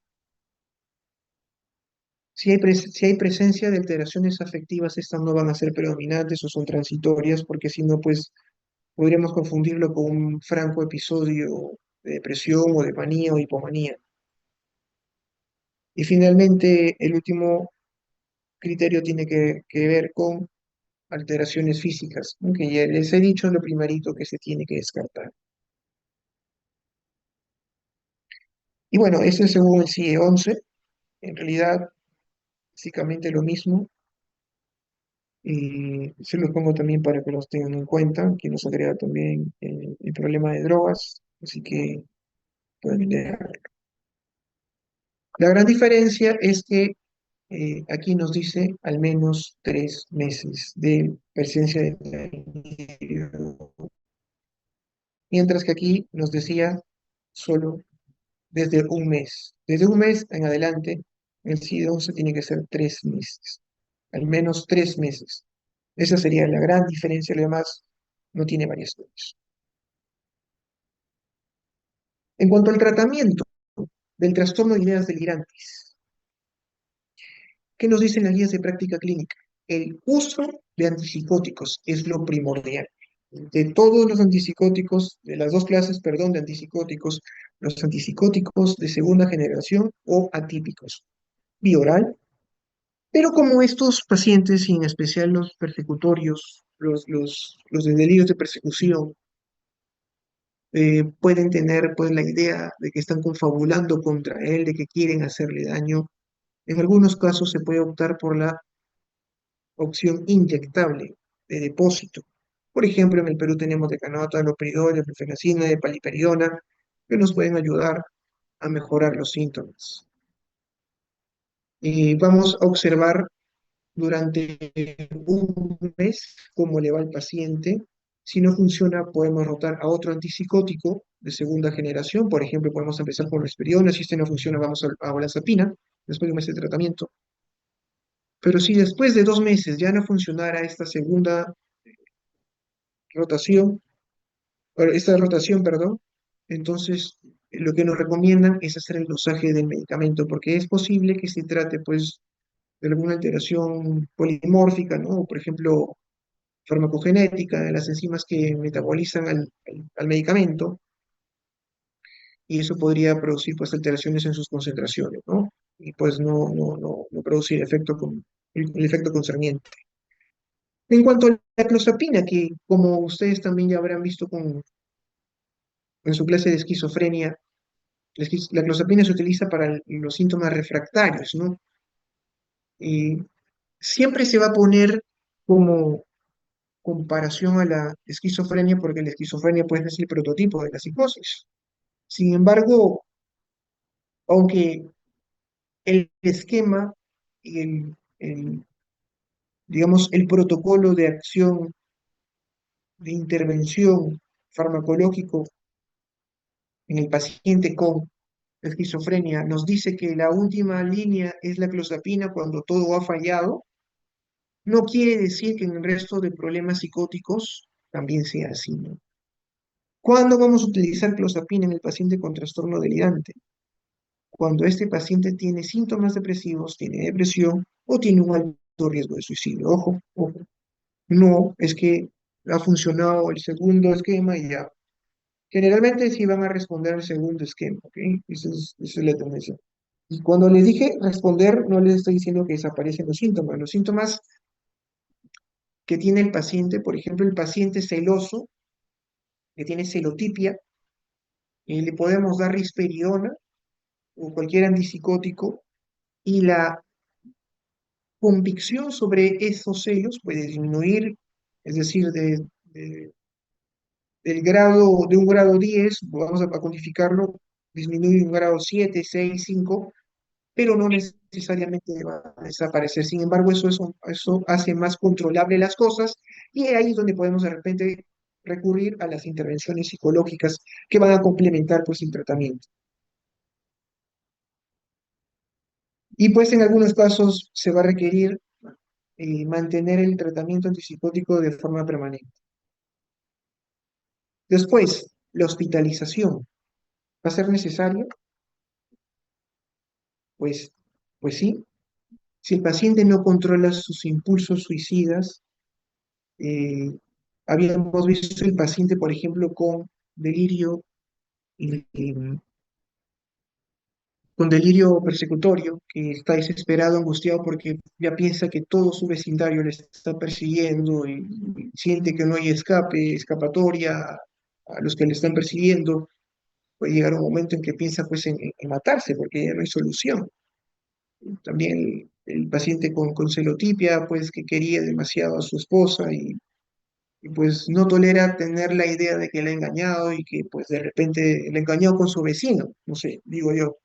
Si hay presencia de alteraciones afectivas, estas no van a ser predominantes o son transitorias, porque si no, pues podríamos confundirlo con un franco episodio de depresión o de manía o hipomanía. Y finalmente, el último criterio tiene que ver con alteraciones físicas, ¿no? Que ya les he dicho lo primerito que se tiene que descartar. Y bueno, eso es según el CIE-11, en realidad, básicamente lo mismo. Y se los pongo también para que los tengan en cuenta, que nos agrega también el problema de drogas, así que pueden leer. La gran diferencia es que aquí nos dice al menos 3 meses de presencia de delirio, mientras que aquí nos decía solo desde un mes. Desde un mes en adelante, el CID-11 tiene que ser 3 meses, al menos 3 meses. Esa sería la gran diferencia, lo demás no tiene variaciones. En cuanto al tratamiento del trastorno de ideas delirantes, ¿qué nos dicen las guías de práctica clínica? El uso de antipsicóticos es lo primordial. De todos los antipsicóticos, de las dos clases, perdón, de antipsicóticos, los antipsicóticos de segunda generación o atípicos, bioral, pero como estos pacientes, y en especial los persecutorios, los de delirios de persecución, pueden tener pues la idea de que están confabulando contra él, de que quieren hacerle daño. En algunos casos se puede optar por la opción inyectable de depósito. Por ejemplo, en el Perú tenemos decanoto, haloperidol, flufenacina, paliperidona, que nos pueden ayudar a mejorar los síntomas. Y vamos a observar durante un mes cómo le va al paciente. Si no funciona, podemos rotar a otro antipsicótico de segunda generación. Por ejemplo, podemos empezar con risperidona. Si este no funciona, vamos a olanzapina después de un mes de tratamiento. Pero si después de 2 meses ya no funcionara esta segunda rotación, esta rotación, perdón, entonces lo que nos recomiendan es hacer el dosaje del medicamento, porque es posible que se trate, pues, de alguna alteración polimórfica, ¿no? O, por ejemplo, farmacogenética de las enzimas que metabolizan al medicamento, y eso podría producir, pues, alteraciones en sus concentraciones, ¿no? Y pues no producir el efecto concerniente. En cuanto a la clozapina, que como ustedes también ya habrán visto en su clase de esquizofrenia, la clozapina se utiliza para los síntomas refractarios, ¿no? Y siempre se va a poner como comparación a la esquizofrenia porque la esquizofrenia puede ser el prototipo de la psicosis. Sin embargo, aunque el esquema y digamos, el protocolo de acción de intervención farmacológico en el paciente con esquizofrenia nos dice que la última línea es la clozapina cuando todo ha fallado, no quiere decir que en el resto de problemas psicóticos también sea así, ¿no? ¿Cuándo vamos a utilizar clozapina en el paciente con trastorno delirante? Cuando este paciente tiene síntomas depresivos, tiene depresión o tiene un alto riesgo de suicidio. Ojo, ojo. No es que ha funcionado el segundo esquema y ya. Generalmente sí van a responder al segundo esquema, ¿ok? Esa es la tendencia. Y cuando les dije responder, no les estoy diciendo que desaparecen los síntomas. Los síntomas que tiene el paciente, por ejemplo, el paciente celoso, que tiene celotipia, le podemos dar risperidona o cualquier antipsicótico y la convicción sobre esos celos puede disminuir, es decir, de un grado 10 vamos a cuantificarlo, disminuye un grado 7 6 5 pero no necesariamente necesariamente va a desaparecer. Sin embargo, eso hace más controlable las cosas y ahí es donde podemos de repente recurrir a las intervenciones psicológicas que van a complementar pues el tratamiento. Y pues en algunos casos se va a requerir mantener el tratamiento antipsicótico de forma permanente. Después, la hospitalización. ¿Va a ser necesario? Pues, pues sí. Si el paciente no controla sus impulsos suicidas, eh, habíamos visto el paciente, por ejemplo, delirio, eh, con delirio persecutorio, que está desesperado, angustiado porque ya piensa que todo su vecindario le está persiguiendo y siente que no hay escapatoria a los que le están persiguiendo. Puede llegar un momento en que piensa pues en matarse porque ya no hay solución. También el paciente con celotipia, pues que quería demasiado a su esposa y pues no tolera tener la idea de que le ha engañado y que pues de repente le engañó con su vecino, no sé, digo yo.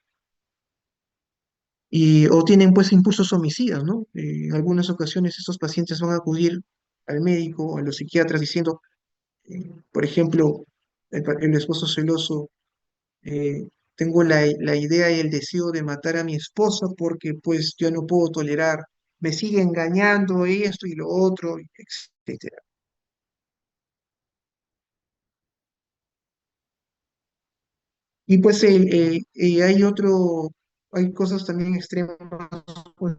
O tienen pues impulsos homicidas, ¿no? En algunas ocasiones estos pacientes van a acudir al médico, a los psiquiatras diciendo, por ejemplo, el esposo celoso, tengo la idea y el deseo de matar a mi esposa porque pues yo no puedo tolerar, me sigue engañando esto y lo otro, etcétera. Y pues hay cosas también extremas, pues,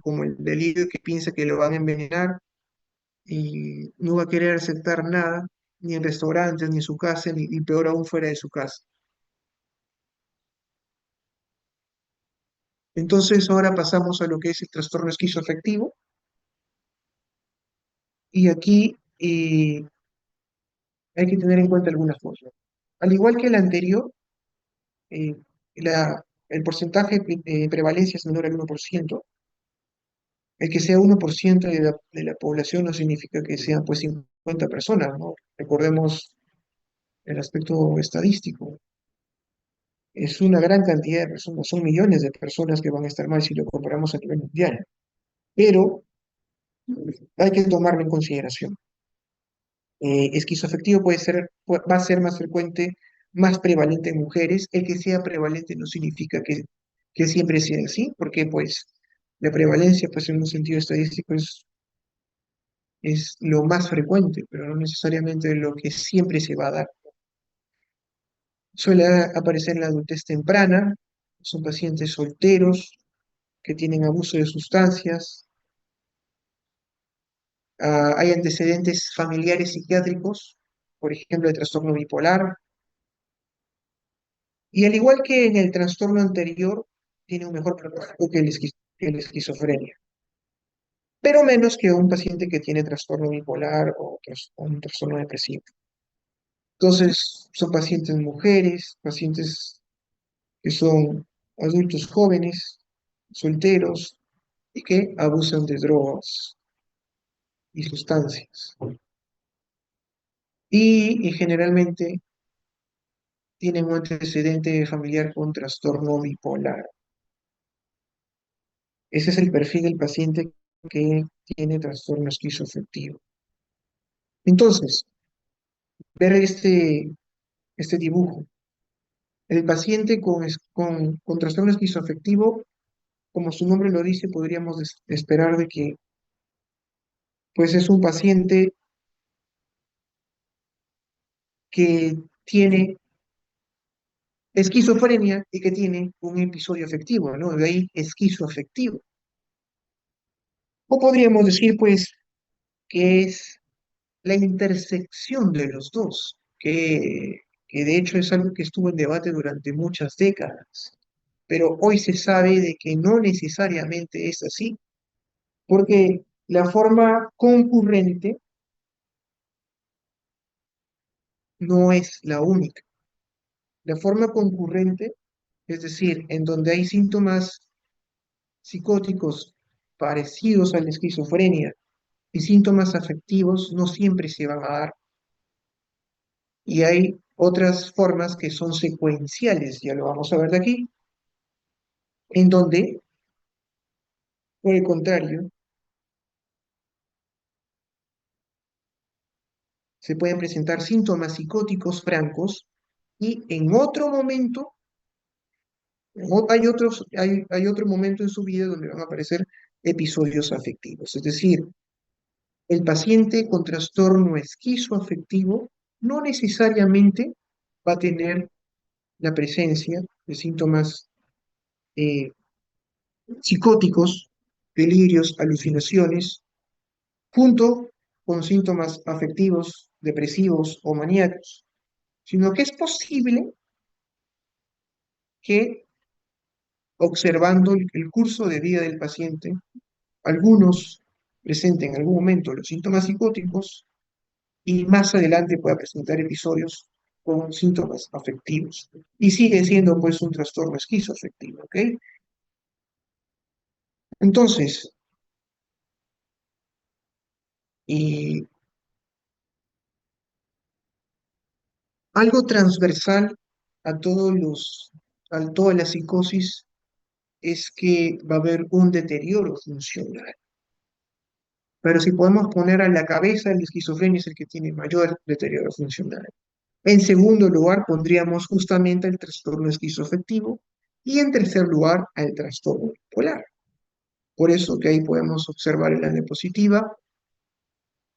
como el delirio que piensa que lo van a envenenar y no va a querer aceptar nada, ni en restaurantes, ni en su casa, ni peor aún fuera de su casa. Entonces ahora pasamos a lo que es el trastorno esquizoafectivo y aquí hay que tener en cuenta algunas cosas. Al igual que el anterior, eh, el porcentaje de prevalencia es menor al 1%. El que sea 1% de la población no significa que sean pues 50 personas, ¿no? Recordemos el aspecto estadístico. Es una gran cantidad de personas, son millones de personas que van a estar mal si lo comparamos a nivel mundial. Pero hay que tomarlo en consideración. Esquizoafectivo va a ser más frecuente, más prevalente en mujeres. El que sea prevalente no significa que siempre sea así, porque pues la prevalencia pues en un sentido estadístico es lo más frecuente, pero no necesariamente lo que siempre se va a dar. Suele aparecer en la adultez temprana, son pacientes solteros que tienen abuso de sustancias, hay antecedentes familiares psiquiátricos, por ejemplo, de trastorno bipolar, y al igual que en el trastorno anterior, tiene un mejor pronóstico que la esquizofrenia, pero menos que un paciente que tiene trastorno bipolar o un trastorno depresivo. Entonces, son pacientes mujeres, pacientes que son adultos jóvenes, solteros y que abusan de drogas y sustancias. Y generalmente tienen un antecedente familiar con trastorno bipolar. Ese es el perfil del paciente que tiene trastorno esquizoafectivo. Entonces, ver este dibujo. El paciente con trastorno esquizoafectivo, como su nombre lo dice, podríamos esperar de que pues es un paciente que tiene esquizofrenia y que tiene un episodio afectivo, ¿no? De ahí esquizoafectivo. O podríamos decir, pues, que es la intersección de los dos, que de hecho es algo que estuvo en debate durante muchas décadas, pero hoy se sabe de que no necesariamente es así, porque la forma concurrente no es la única. La forma concurrente, es decir, en donde hay síntomas psicóticos parecidos a la esquizofrenia y síntomas afectivos, no siempre se van a dar. Y hay otras formas que son secuenciales, ya lo vamos a ver de aquí, en donde Por el contrario, se pueden presentar síntomas psicóticos francos y en otro momento, hay otro momento en su vida donde van a aparecer episodios afectivos. Es decir, el paciente con trastorno esquizoafectivo no necesariamente va a tener la presencia de síntomas eh, psicóticos, delirios, alucinaciones, junto con síntomas afectivos, depresivos o maníacos, sino que es posible que observando el curso de vida del paciente, algunos presenten en algún momento los síntomas psicóticos y más adelante pueda presentar episodios con síntomas afectivos. Y sigue siendo pues un trastorno esquizoafectivo, ¿ok? Entonces, y algo transversal a toda la psicosis es que va a haber un deterioro funcional. Pero si podemos poner a la cabeza, el esquizofrenia es el que tiene mayor deterioro funcional. En segundo lugar, pondríamos justamente el trastorno esquizoafectivo y en tercer lugar, al trastorno bipolar. Por eso que ahí podemos observar en la diapositiva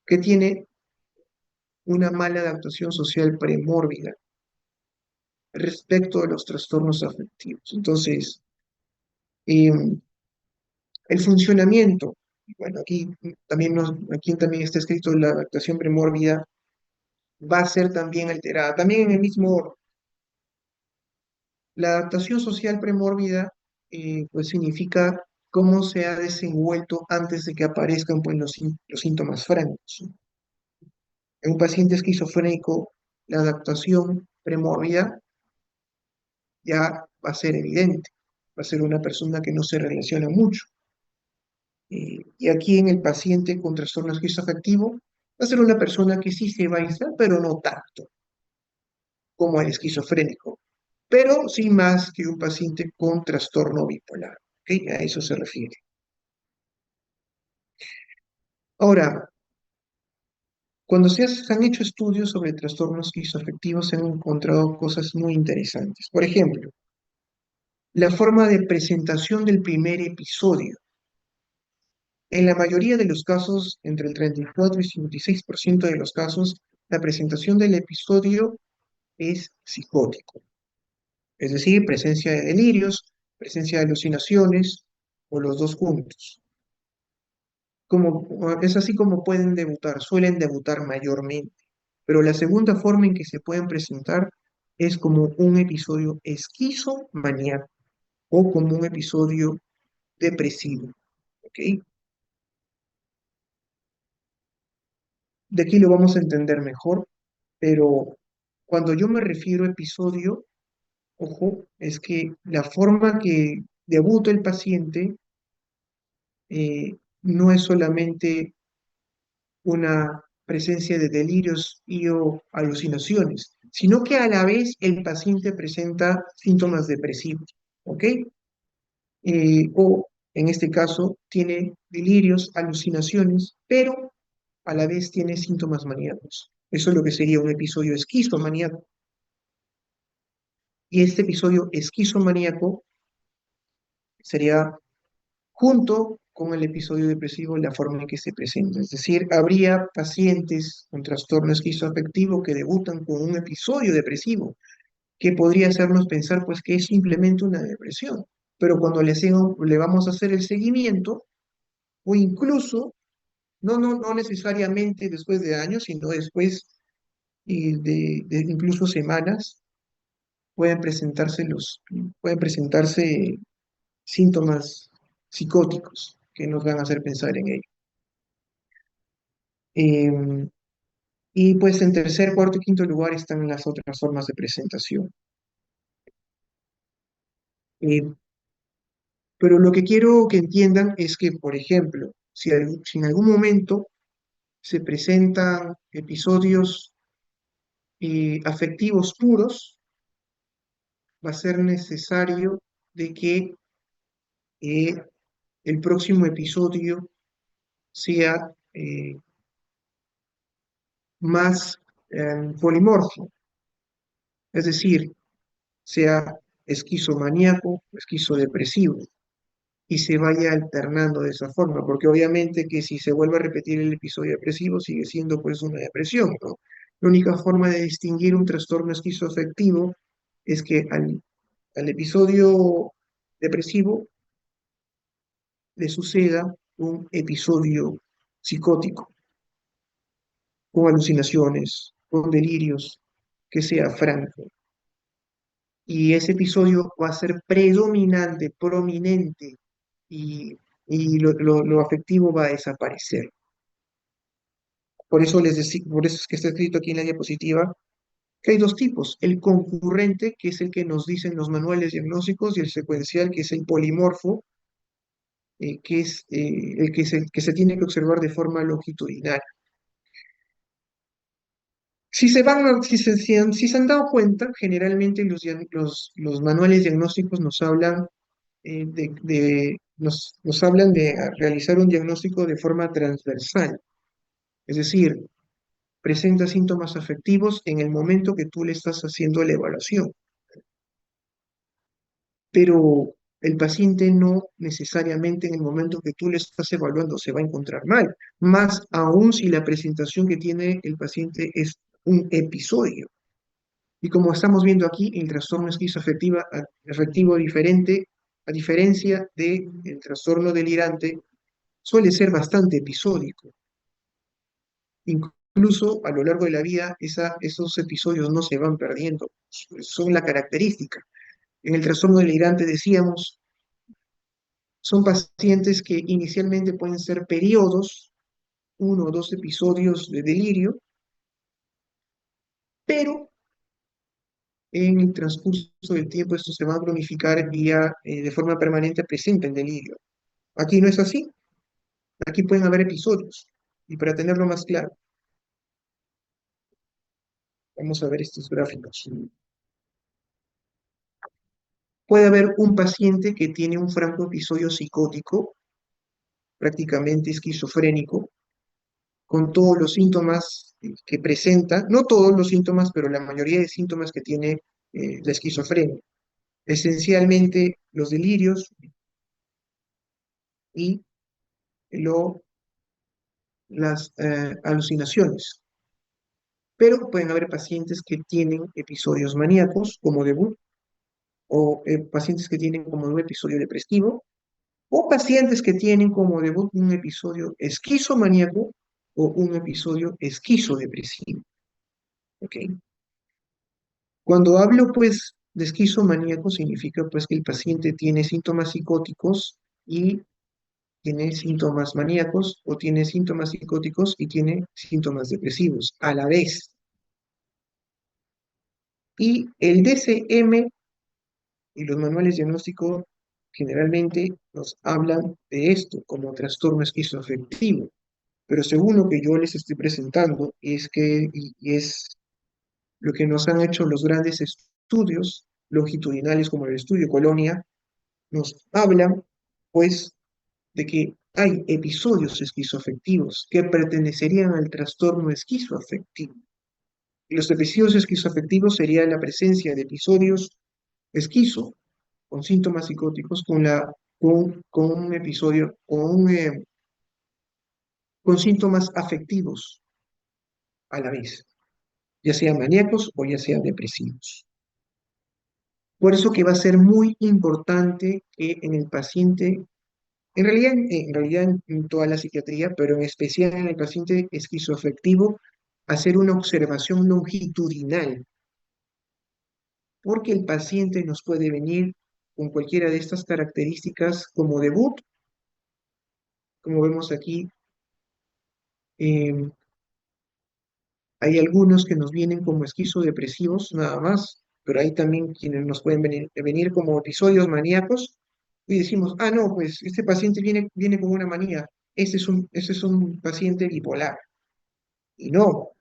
que tiene una mala adaptación social premórbida respecto a los trastornos afectivos. Entonces, el funcionamiento, bueno, aquí también está escrito la adaptación premórbida, va a ser también alterada, también en el mismo orden. La adaptación social premórbida, pues significa cómo se ha desenvuelto antes de que aparezcan pues, los síntomas francos. En un paciente esquizofrénico, la adaptación premórbida ya va a ser evidente, va a ser una persona que no se relaciona mucho. Y aquí en el paciente con trastorno esquizoafectivo, va a ser una persona que sí se va a aislar, pero no tanto como el esquizofrénico, pero sí más que un paciente con trastorno bipolar. ¿Ok? A eso se refiere. Ahora, cuando se han hecho estudios sobre trastornos esquizoafectivos, se han encontrado cosas muy interesantes. Por ejemplo, la forma de presentación del primer episodio. En la mayoría de los casos, entre el 34 y 56% de los casos, la presentación del episodio es psicótico, es decir, presencia de delirios, presencia de alucinaciones o los dos juntos. Es así como pueden debutar, suelen debutar mayormente, pero la segunda forma en que se pueden presentar es como un episodio esquizomaníaco o como un episodio depresivo, ¿ok? De aquí lo vamos a entender mejor, pero cuando yo me refiero a episodio, ojo, es que la forma que debuta el paciente no es solamente una presencia de delirios y o alucinaciones, sino que a la vez el paciente presenta síntomas depresivos, ¿ok? O en este caso tiene delirios, alucinaciones, pero a la vez tiene síntomas maníacos. Eso es lo que sería un episodio esquizomaníaco. Y este episodio esquizomaníaco sería junto con el episodio depresivo la forma en que se presenta. Es decir, habría pacientes con trastorno esquizoafectivo que debutan con un episodio depresivo, que podría hacernos pensar pues que es simplemente una depresión. Pero cuando le vamos a hacer el seguimiento, o incluso, no necesariamente después de años, sino después de incluso semanas, pueden presentarse síntomas psicóticos que nos van a hacer pensar en ello. Em, y pues en tercer, cuarto y quinto lugar están las otras formas de presentación. Eh, pero lo que quiero que entiendan es que, por ejemplo, si en algún momento se presentan episodios afectivos puros, va a ser necesario de que el próximo episodio sea más polimorfo, es decir, sea esquizomaníaco, esquizodepresivo, y se vaya alternando de esa forma, porque obviamente que si se vuelve a repetir el episodio depresivo sigue siendo pues una depresión, ¿no? La única forma de distinguir un trastorno esquizoafectivo es que al episodio depresivo le suceda un episodio psicótico, con alucinaciones, con delirios, que sea franco. Y ese episodio va a ser predominante, prominente, y, y lo afectivo va a desaparecer. Por eso es que está escrito aquí en la diapositiva que hay dos tipos: el concurrente, que es el que nos dicen los manuales diagnósticos, y el secuencial, que es el polimorfo, que es que se tiene que observar de forma longitudinal. Si se han dado cuenta, generalmente los manuales diagnósticos nos hablan nos hablan de realizar un diagnóstico de forma transversal, es decir, presenta síntomas afectivos en el momento que tú le estás haciendo la evaluación, pero el paciente no necesariamente en el momento que tú le estás evaluando se va a encontrar mal, más aún si la presentación que tiene el paciente es un episodio. Y como estamos viendo aquí, el trastorno afectivo diferente, a diferencia del trastorno delirante, suele ser bastante episódico. Incluso a lo largo de la vida, esos episodios no se van perdiendo, son la característica. En el trastorno delirante decíamos, son pacientes que inicialmente pueden ser periodos, uno o dos episodios de delirio, pero en el transcurso del tiempo esto se va a cronificar y ya de forma permanente presenta el delirio. Aquí no es así, aquí pueden haber episodios. Y para tenerlo más claro, vamos a ver estos gráficos. Puede haber un paciente que tiene un franco episodio psicótico, prácticamente esquizofrénico, con todos los síntomas que presenta, no todos los síntomas, pero la mayoría de síntomas que tiene la esquizofrenia. Esencialmente los delirios y lo, las alucinaciones. Pero pueden haber pacientes que tienen episodios maníacos como debut, o pacientes que tienen como un episodio depresivo, o pacientes que tienen como debut un episodio esquizomaníaco o un episodio esquizodepresivo. ¿Ok? Cuando hablo pues de esquizomaníaco significa pues que el paciente tiene síntomas psicóticos y tiene síntomas maníacos, o tiene síntomas psicóticos y tiene síntomas depresivos a la vez. Y el DCM y los manuales diagnósticos generalmente nos hablan de esto como trastorno esquizoafectivo. Pero según lo que yo les estoy presentando, y es lo que nos han hecho los grandes estudios longitudinales como el estudio Colonia, nos hablan pues de que hay episodios esquizoafectivos que pertenecerían al trastorno esquizoafectivo. Y los episodios esquizoafectivos serían la presencia de episodios esquizo con síntomas psicóticos con un episodio, con síntomas afectivos a la vez, ya sean maníacos o ya sean depresivos. Por eso que va a ser muy importante que en el paciente, en realidad en toda la psiquiatría, pero en especial en el paciente esquizoafectivo, hacer una observación longitudinal, porque el paciente nos puede venir con cualquiera de estas características como debut, como vemos aquí. Hay algunos que nos vienen como esquizodepresivos nada más, pero hay también quienes nos pueden venir como episodios maníacos y decimos, ah, no, pues este paciente viene con una manía, este es un paciente bipolar. Y no,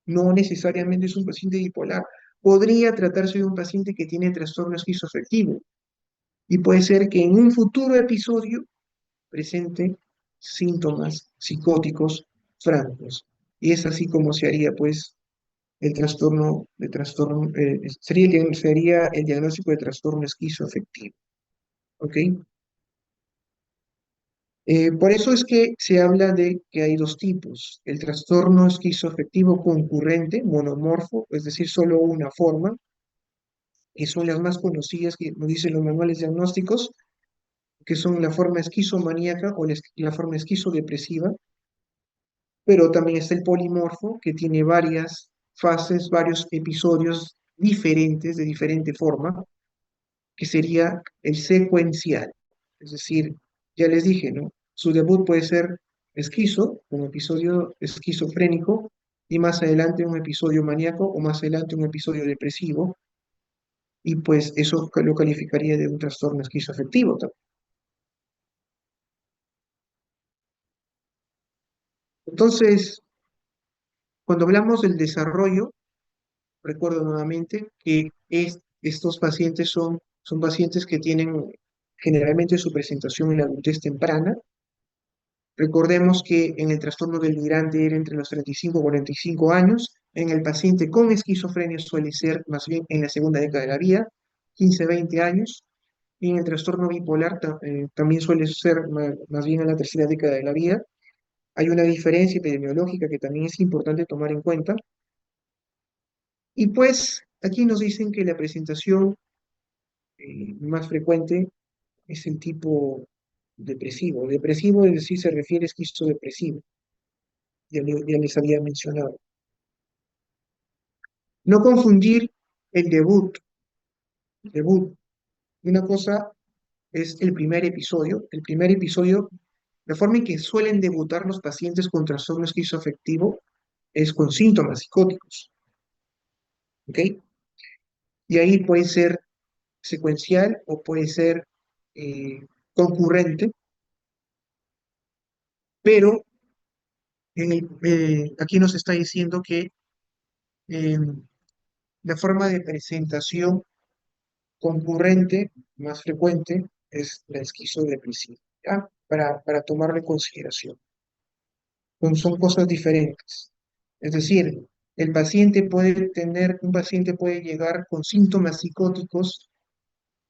no necesariamente es un paciente bipolar. Podría tratarse de un paciente que tiene trastorno esquizoafectivo y puede ser que en un futuro episodio presente síntomas psicóticos francos. Y es así como se haría, pues, sería el diagnóstico de trastorno esquizoafectivo, ¿ok? Por eso es que se habla de que hay dos tipos: el trastorno esquizoafectivo concurrente, monomorfo, es decir, solo una forma, que son las más conocidas que nos dicen los manuales diagnósticos, que son la forma esquizomaníaca o la forma esquizodepresiva, pero también está el polimorfo, que tiene varias fases, varios episodios diferentes, de diferente forma, que sería el secuencial. Es decir, ya les dije, ¿no? Su debut puede ser esquizo, un episodio esquizofrénico, y más adelante un episodio maníaco o más adelante un episodio depresivo, y pues eso lo calificaría de un trastorno esquizoafectivo también. Entonces, cuando hablamos del desarrollo, recuerdo nuevamente que estos pacientes son pacientes que tienen generalmente su presentación en la adultez temprana. Recordemos que en el trastorno delirante era entre los 35 y 45 años. En el paciente con esquizofrenia suele ser más bien en la segunda década de la vida, 15, 20 años. Y en el trastorno bipolar también suele ser más bien en la tercera década de la vida. Hay una diferencia epidemiológica que también es importante tomar en cuenta. Y pues aquí nos dicen que la presentación más frecuente es el tipo depresivo. Depresivo, es decir, se refiere a esquizodepresivo. Ya les había mencionado. No confundir el debut. Debut. Una cosa es el primer episodio. El primer episodio, la forma en que suelen debutar los pacientes con trastorno esquizoafectivo es con síntomas psicóticos. ¿Ok? Y ahí puede ser secuencial o puede ser eh, concurrente, pero aquí nos está diciendo que eh, la forma de presentación concurrente más frecuente es la esquizodepresiva, ¿ya? Para tomarlo en consideración. Son cosas diferentes. Es decir, un paciente puede llegar con síntomas psicóticos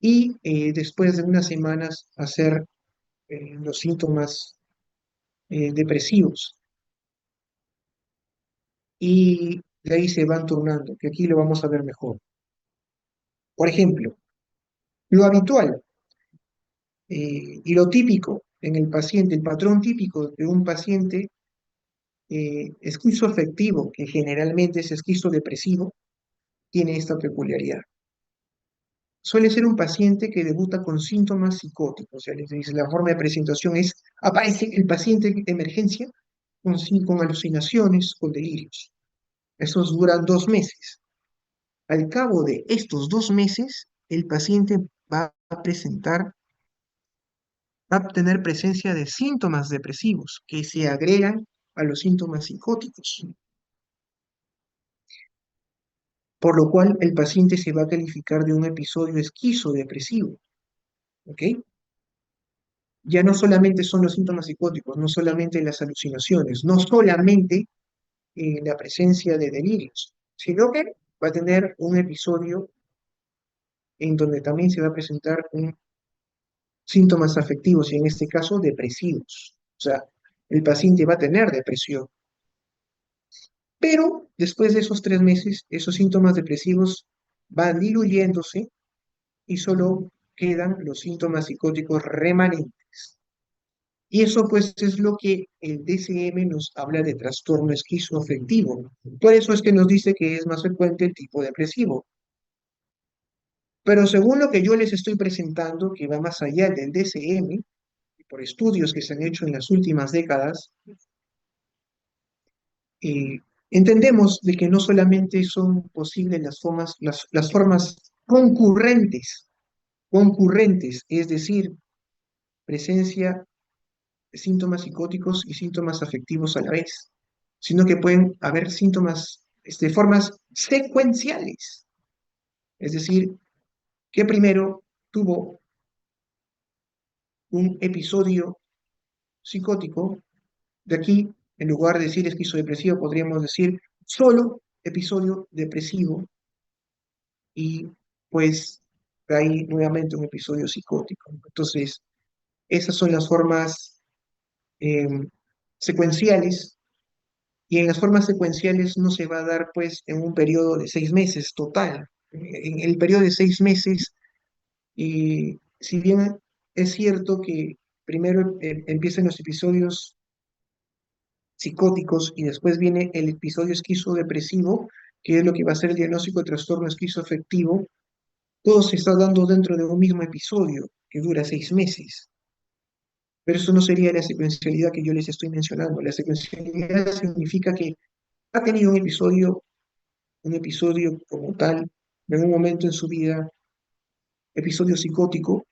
y después de unas semanas hacer los síntomas depresivos. Y de ahí se van turnando, que aquí lo vamos a ver mejor. Por ejemplo, lo habitual y lo típico en el paciente, el patrón típico de un paciente esquizoafectivo, que generalmente es esquizodepresivo, tiene esta peculiaridad. Suele ser un paciente que debuta con síntomas psicóticos, o sea, les dice, la forma de presentación es, aparece el paciente en emergencia con alucinaciones, con delirios. Esos duran 2 meses. Al cabo de estos 2 meses, el paciente va a tener presencia de síntomas depresivos que se agregan a los síntomas psicóticos, por lo cual el paciente se va a calificar de un episodio esquizodepresivo, ¿ok? Ya no solamente son los síntomas psicóticos, no solamente las alucinaciones, no solamente la presencia de delirios, sino que va a tener un episodio en donde también se va a presentar síntomas afectivos y en este caso depresivos. O sea, el paciente va a tener depresión. Pero después de esos 3 meses, esos síntomas depresivos van diluyéndose y solo quedan los síntomas psicóticos remanentes. Y eso pues es lo que el DSM nos habla de trastorno esquizoafectivo. Por eso es que nos dice que es más frecuente el tipo depresivo. Pero según lo que yo les estoy presentando, que va más allá del DSM, y por estudios que se han hecho en las últimas décadas, eh, entendemos de que no solamente son posibles las formas concurrentes, es decir, presencia de síntomas psicóticos y síntomas afectivos a la vez, sino que pueden haber síntomas, formas secuenciales, es decir, que primero tuvo un episodio psicótico, de aquí, en lugar de decir esquizodepresivo, podríamos decir solo episodio depresivo y pues de ahí nuevamente un episodio psicótico. Entonces, esas son las formas eh, secuenciales y en las formas secuenciales no se va a dar pues en un periodo de 6 meses total. En el periodo de 6 meses, si bien es cierto que primero empiezan los episodios psicóticos y después viene el episodio esquizodepresivo, que es lo que va a ser el diagnóstico de trastorno esquizoafectivo, todo se está dando dentro de un mismo episodio que dura 6 meses. Pero eso no sería la secuencialidad que yo les estoy mencionando. La secuencialidad significa que ha tenido un episodio como tal, en un momento en su vida, episodio psicótico,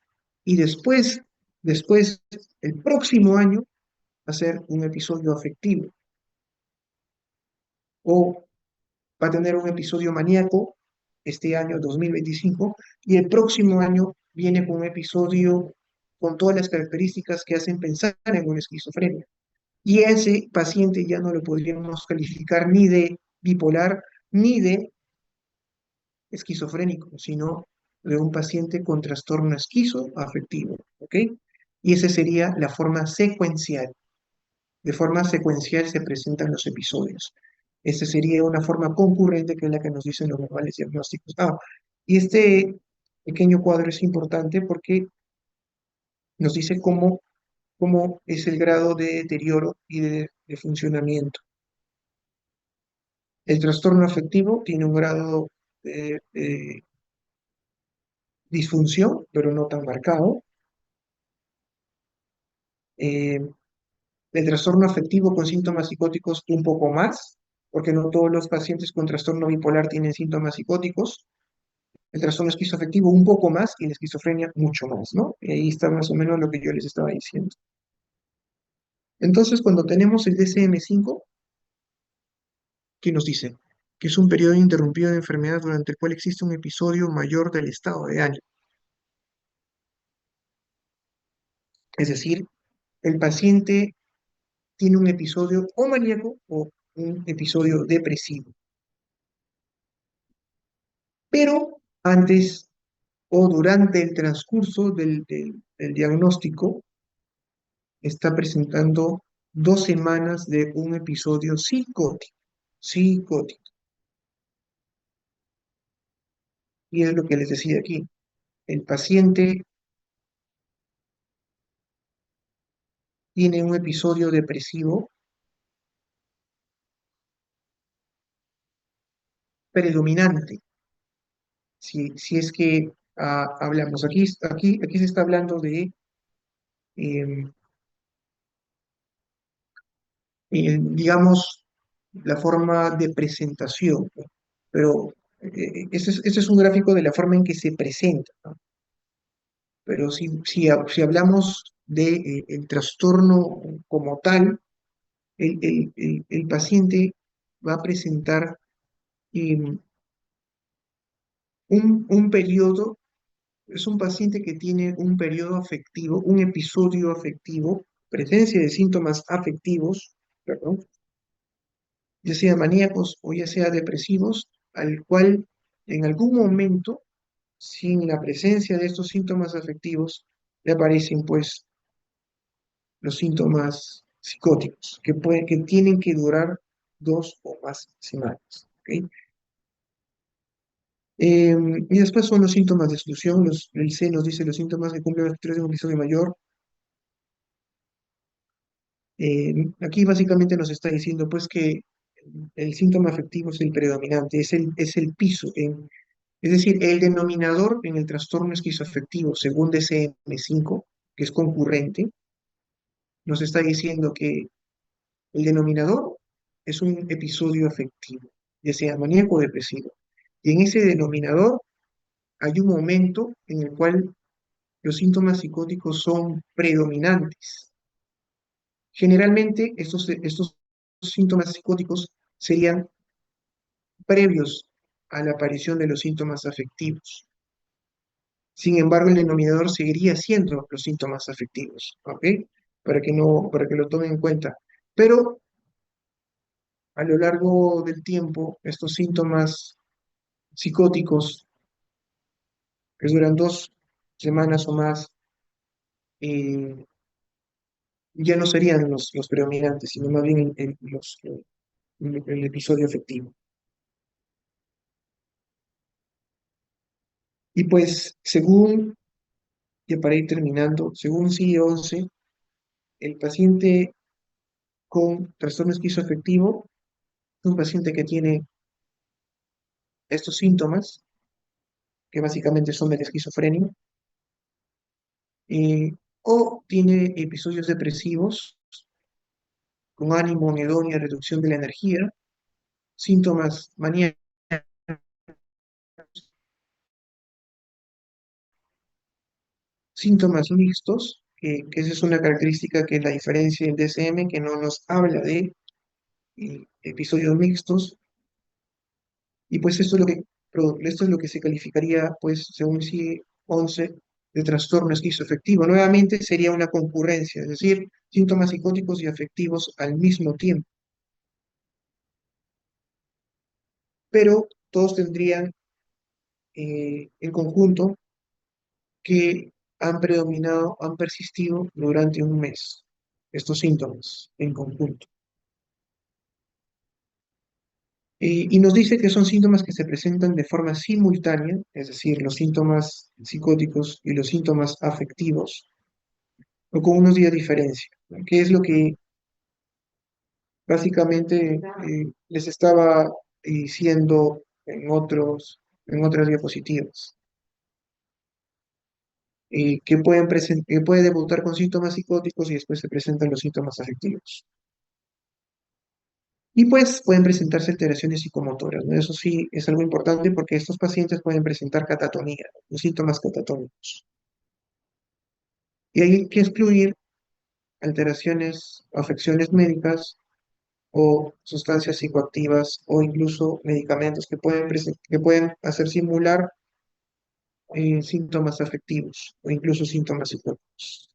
y después, el próximo año, va a ser un episodio afectivo, o va a tener un episodio maníaco este año 2025, y el próximo año viene con un episodio con todas las características que hacen pensar en una esquizofrenia. Y ese paciente ya no lo podríamos calificar ni de bipolar ni de esquizofrénico, sino de un paciente con trastorno esquizoafectivo, ¿ok? Y esa sería la forma secuencial. De forma secuencial se presentan los episodios. Esa sería una forma concurrente que es la que nos dicen los manuales diagnósticos. Y este pequeño cuadro es importante porque nos dice cómo es el grado de deterioro y de funcionamiento. El trastorno afectivo tiene un grado de disfunción, pero no tan marcado. Eh, el trastorno afectivo con síntomas psicóticos un poco más, porque no todos los pacientes con trastorno bipolar tienen síntomas psicóticos. El trastorno esquizoafectivo un poco más y la esquizofrenia mucho más, ¿no? Y ahí está más o menos lo que yo les estaba diciendo. Entonces, cuando tenemos el DSM-5, ¿qué nos dice? Que es un periodo interrumpido de enfermedad durante el cual existe un episodio mayor del estado de ánimo. Es decir, el paciente tiene un episodio o maníaco o un episodio depresivo. Pero antes o durante el transcurso del diagnóstico está presentando 2 semanas de un episodio psicótico. Psicótico. Y es lo que les decía aquí. El paciente tiene un episodio depresivo predominante. Si es que hablamos, aquí se está hablando de em, digamos, la forma de presentación, ¿no? Pero ese es un gráfico de la forma en que se presenta, ¿no? Pero si hablamos de, el trastorno como tal, el paciente va a presentar eh, un periodo, es un paciente que tiene un periodo afectivo, un episodio afectivo, presencia de síntomas afectivos, perdón, ya sea maníacos o ya sea depresivos, al cual en algún momento, sin la presencia de estos síntomas afectivos, le aparecen pues los síntomas psicóticos, que tienen que durar 2 o más semanas. ¿Ok? Y después son los síntomas de exclusión, el C nos dice los síntomas que cumplen los criterios de un episodio mayor. Aquí básicamente nos está diciendo pues que el síntoma afectivo es el predominante, es el piso. Es decir, el denominador en el trastorno esquizoafectivo, según DSM-5, que es concurrente, nos está diciendo que el denominador es un episodio afectivo, ya sea maníaco o depresivo. Y en ese denominador hay un momento en el cual los síntomas psicóticos son predominantes. Generalmente estos síntomas psicóticos serían previos a la aparición de los síntomas afectivos. Sin embargo, el denominador seguiría siendo los síntomas afectivos, ¿ok? para que lo tomen en cuenta. Pero a lo largo del tiempo, estos síntomas psicóticos que duran 2 semanas o más, eh, ya no serían los predominantes, sino más bien el episodio afectivo. Y pues, ya para ir terminando, según CIE-11, el paciente con trastorno esquizoafectivo es un paciente que tiene estos síntomas, que básicamente son de la esquizofrenia, eh, o tiene episodios depresivos con ánimo, anedonia, reducción de la energía, síntomas maníacos, síntomas mixtos, que esa es una característica que la diferencia del DSM, que no nos habla de episodios mixtos, y pues esto es lo que se calificaría, pues, según CIE 11, de trastorno esquizoafectivo. Nuevamente sería una concurrencia, es decir, síntomas psicóticos y afectivos al mismo tiempo, pero todos tendrían en conjunto que han predominado, han persistido durante un mes, estos síntomas en conjunto. Y nos dice que son síntomas que se presentan de forma simultánea, es decir, los síntomas psicóticos y los síntomas afectivos, o con unos días de diferencia, ¿no? Que es lo que básicamente les estaba diciendo en otras diapositivas, que puede debutar con síntomas psicóticos y después se presentan los síntomas afectivos. Y pues pueden presentarse alteraciones psicomotoras, ¿no? Eso sí es algo importante porque estos pacientes pueden presentar catatonía, los síntomas catatónicos. Y hay que excluir alteraciones, afecciones médicas o sustancias psicoactivas o incluso medicamentos que pueden hacer simular síntomas afectivos o incluso síntomas psicóticos.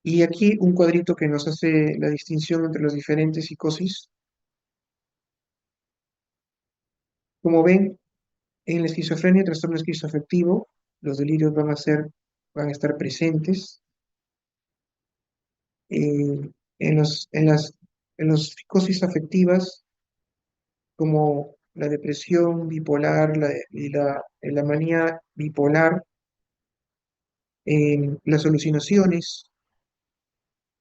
Y aquí un cuadrito que nos hace la distinción entre las diferentes psicosis. Como ven, en la esquizofrenia, el trastorno esquizoafectivo, los delirios van a estar presentes. Eh, en las psicosis afectivas, como la depresión bipolar la manía bipolar, las alucinaciones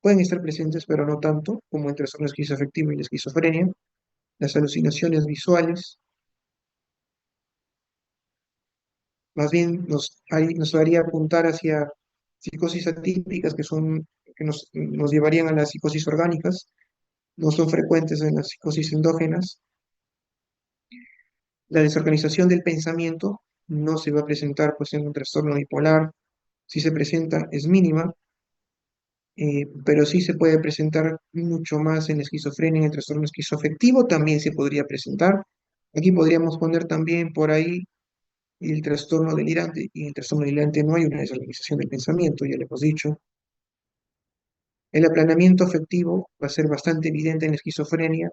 pueden estar presentes, pero no tanto como el trastorno esquizoafectivo y la esquizofrenia. Las alucinaciones visuales, más bien nos haría apuntar hacia psicosis atípicas que nos llevarían a las psicosis orgánicas, no son frecuentes en las psicosis endógenas. La desorganización del pensamiento no se va a presentar pues, en un trastorno bipolar, si se presenta es mínima, pero sí se puede presentar mucho más en la esquizofrenia, en el trastorno esquizoafectivo también se podría presentar. Aquí podríamos poner también por ahí el trastorno delirante, y en el trastorno delirante no hay una desorganización del pensamiento, ya le hemos dicho. El aplanamiento afectivo va a ser bastante evidente en la esquizofrenia,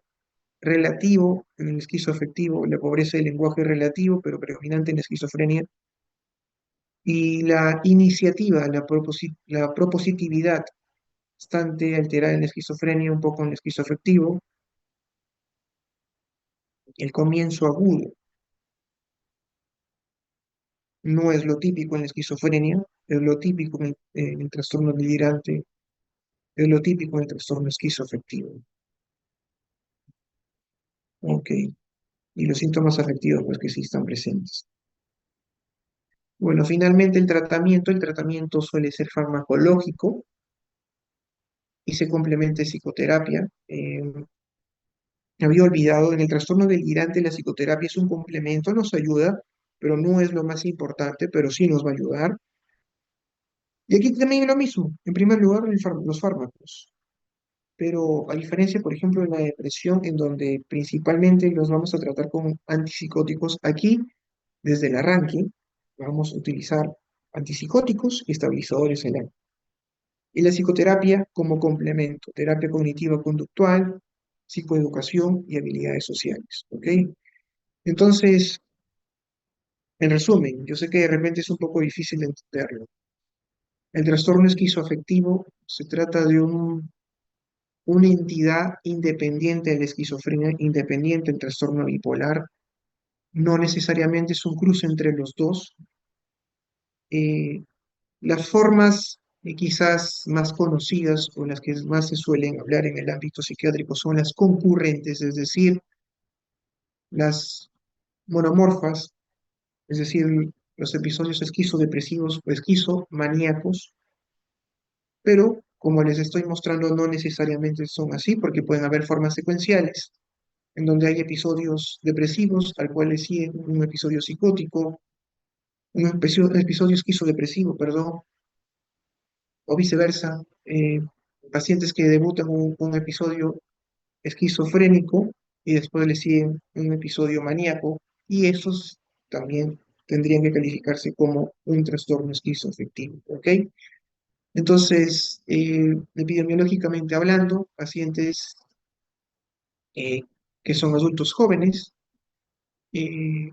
relativo en el esquizoafectivo, la pobreza del lenguaje relativo, pero predominante en la esquizofrenia, y la iniciativa, la propositividad, bastante alterada en la esquizofrenia, un poco en el esquizoafectivo, el comienzo agudo no es lo típico en la esquizofrenia, es lo típico en el trastorno delirante, es lo típico en el trastorno esquizoafectivo. Ok, y los síntomas afectivos, pues que sí están presentes. Bueno, finalmente el tratamiento suele ser farmacológico y se complementa de psicoterapia. Me había olvidado, en el trastorno delirante la psicoterapia es un complemento, nos ayuda, pero no es lo más importante, pero sí nos va a ayudar. Y aquí también es lo mismo, en primer lugar los fármacos, pero a diferencia, por ejemplo, de la depresión, en donde principalmente los vamos a tratar con antipsicóticos, aquí desde el arranque vamos a utilizar antipsicóticos y estabilizadores del ánimo. Y la psicoterapia como complemento, terapia cognitiva conductual, psicoeducación y habilidades sociales, ¿ok? Entonces, en resumen, yo sé que de repente es un poco difícil de entenderlo. El trastorno esquizoafectivo se trata de una entidad independiente de la esquizofrenia, independiente del trastorno bipolar. No necesariamente es un cruce entre los dos. Eh, las formas quizás más conocidas o las que más se suelen hablar en el ámbito psiquiátrico son las concurrentes, es decir, las monomorfas, es decir, los episodios esquizodepresivos o esquizomaníacos, pero como les estoy mostrando, no necesariamente son así, porque pueden haber formas secuenciales, en donde hay episodios depresivos, al cual le sigue un episodio psicótico, un episodio esquizodepresivo, perdón, o viceversa. Pacientes que debutan un episodio esquizofrénico y después le siguen un episodio maníaco, y esos también tendrían que calificarse como un trastorno esquizoafectivo, ¿ok? Entonces, epidemiológicamente hablando, pacientes eh, que son adultos jóvenes, eh,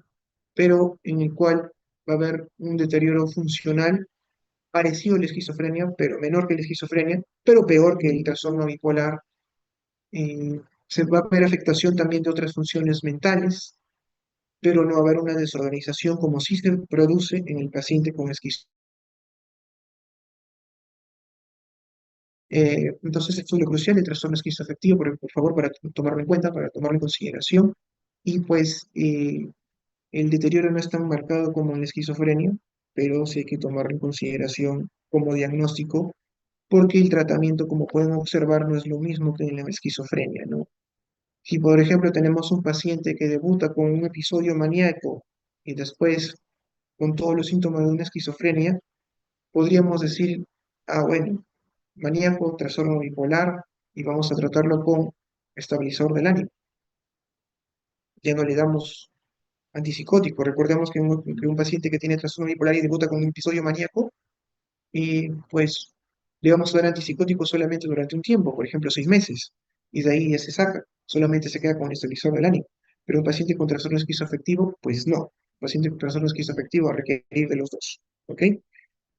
pero en el cual va a haber un deterioro funcional parecido a la esquizofrenia, pero menor que la esquizofrenia, pero peor que el trastorno bipolar. Se va a ver afectación también de otras funciones mentales, pero no va a haber una desorganización como sí se produce en el paciente con esquizofrenia. Entonces, esto es lo crucial, el trastorno esquizoafectivo, por favor, para tomarlo en cuenta, para tomarlo en consideración. Y pues el deterioro no es tan marcado como en la esquizofrenia, pero sí hay que tomarlo en consideración como diagnóstico, porque el tratamiento, como pueden observar, no es lo mismo que en la esquizofrenia, ¿no? Si, por ejemplo, tenemos un paciente que debuta con un episodio maníaco y después con todos los síntomas de una esquizofrenia, podríamos decir, ah, bueno, maníaco, trastorno bipolar, y vamos a tratarlo con estabilizador del ánimo. Ya no le damos antipsicótico. Recordemos que un paciente que tiene trastorno bipolar y debuta con un episodio maníaco, y pues le vamos a dar antipsicótico solamente durante un tiempo, por ejemplo, 6 meses, y de ahí ya se saca, solamente se queda con el estabilizador del ánimo. Pero un paciente con trastorno esquizoafectivo, pues no. Un paciente con trastorno esquizoafectivo va a requerir de los dos, ¿ok?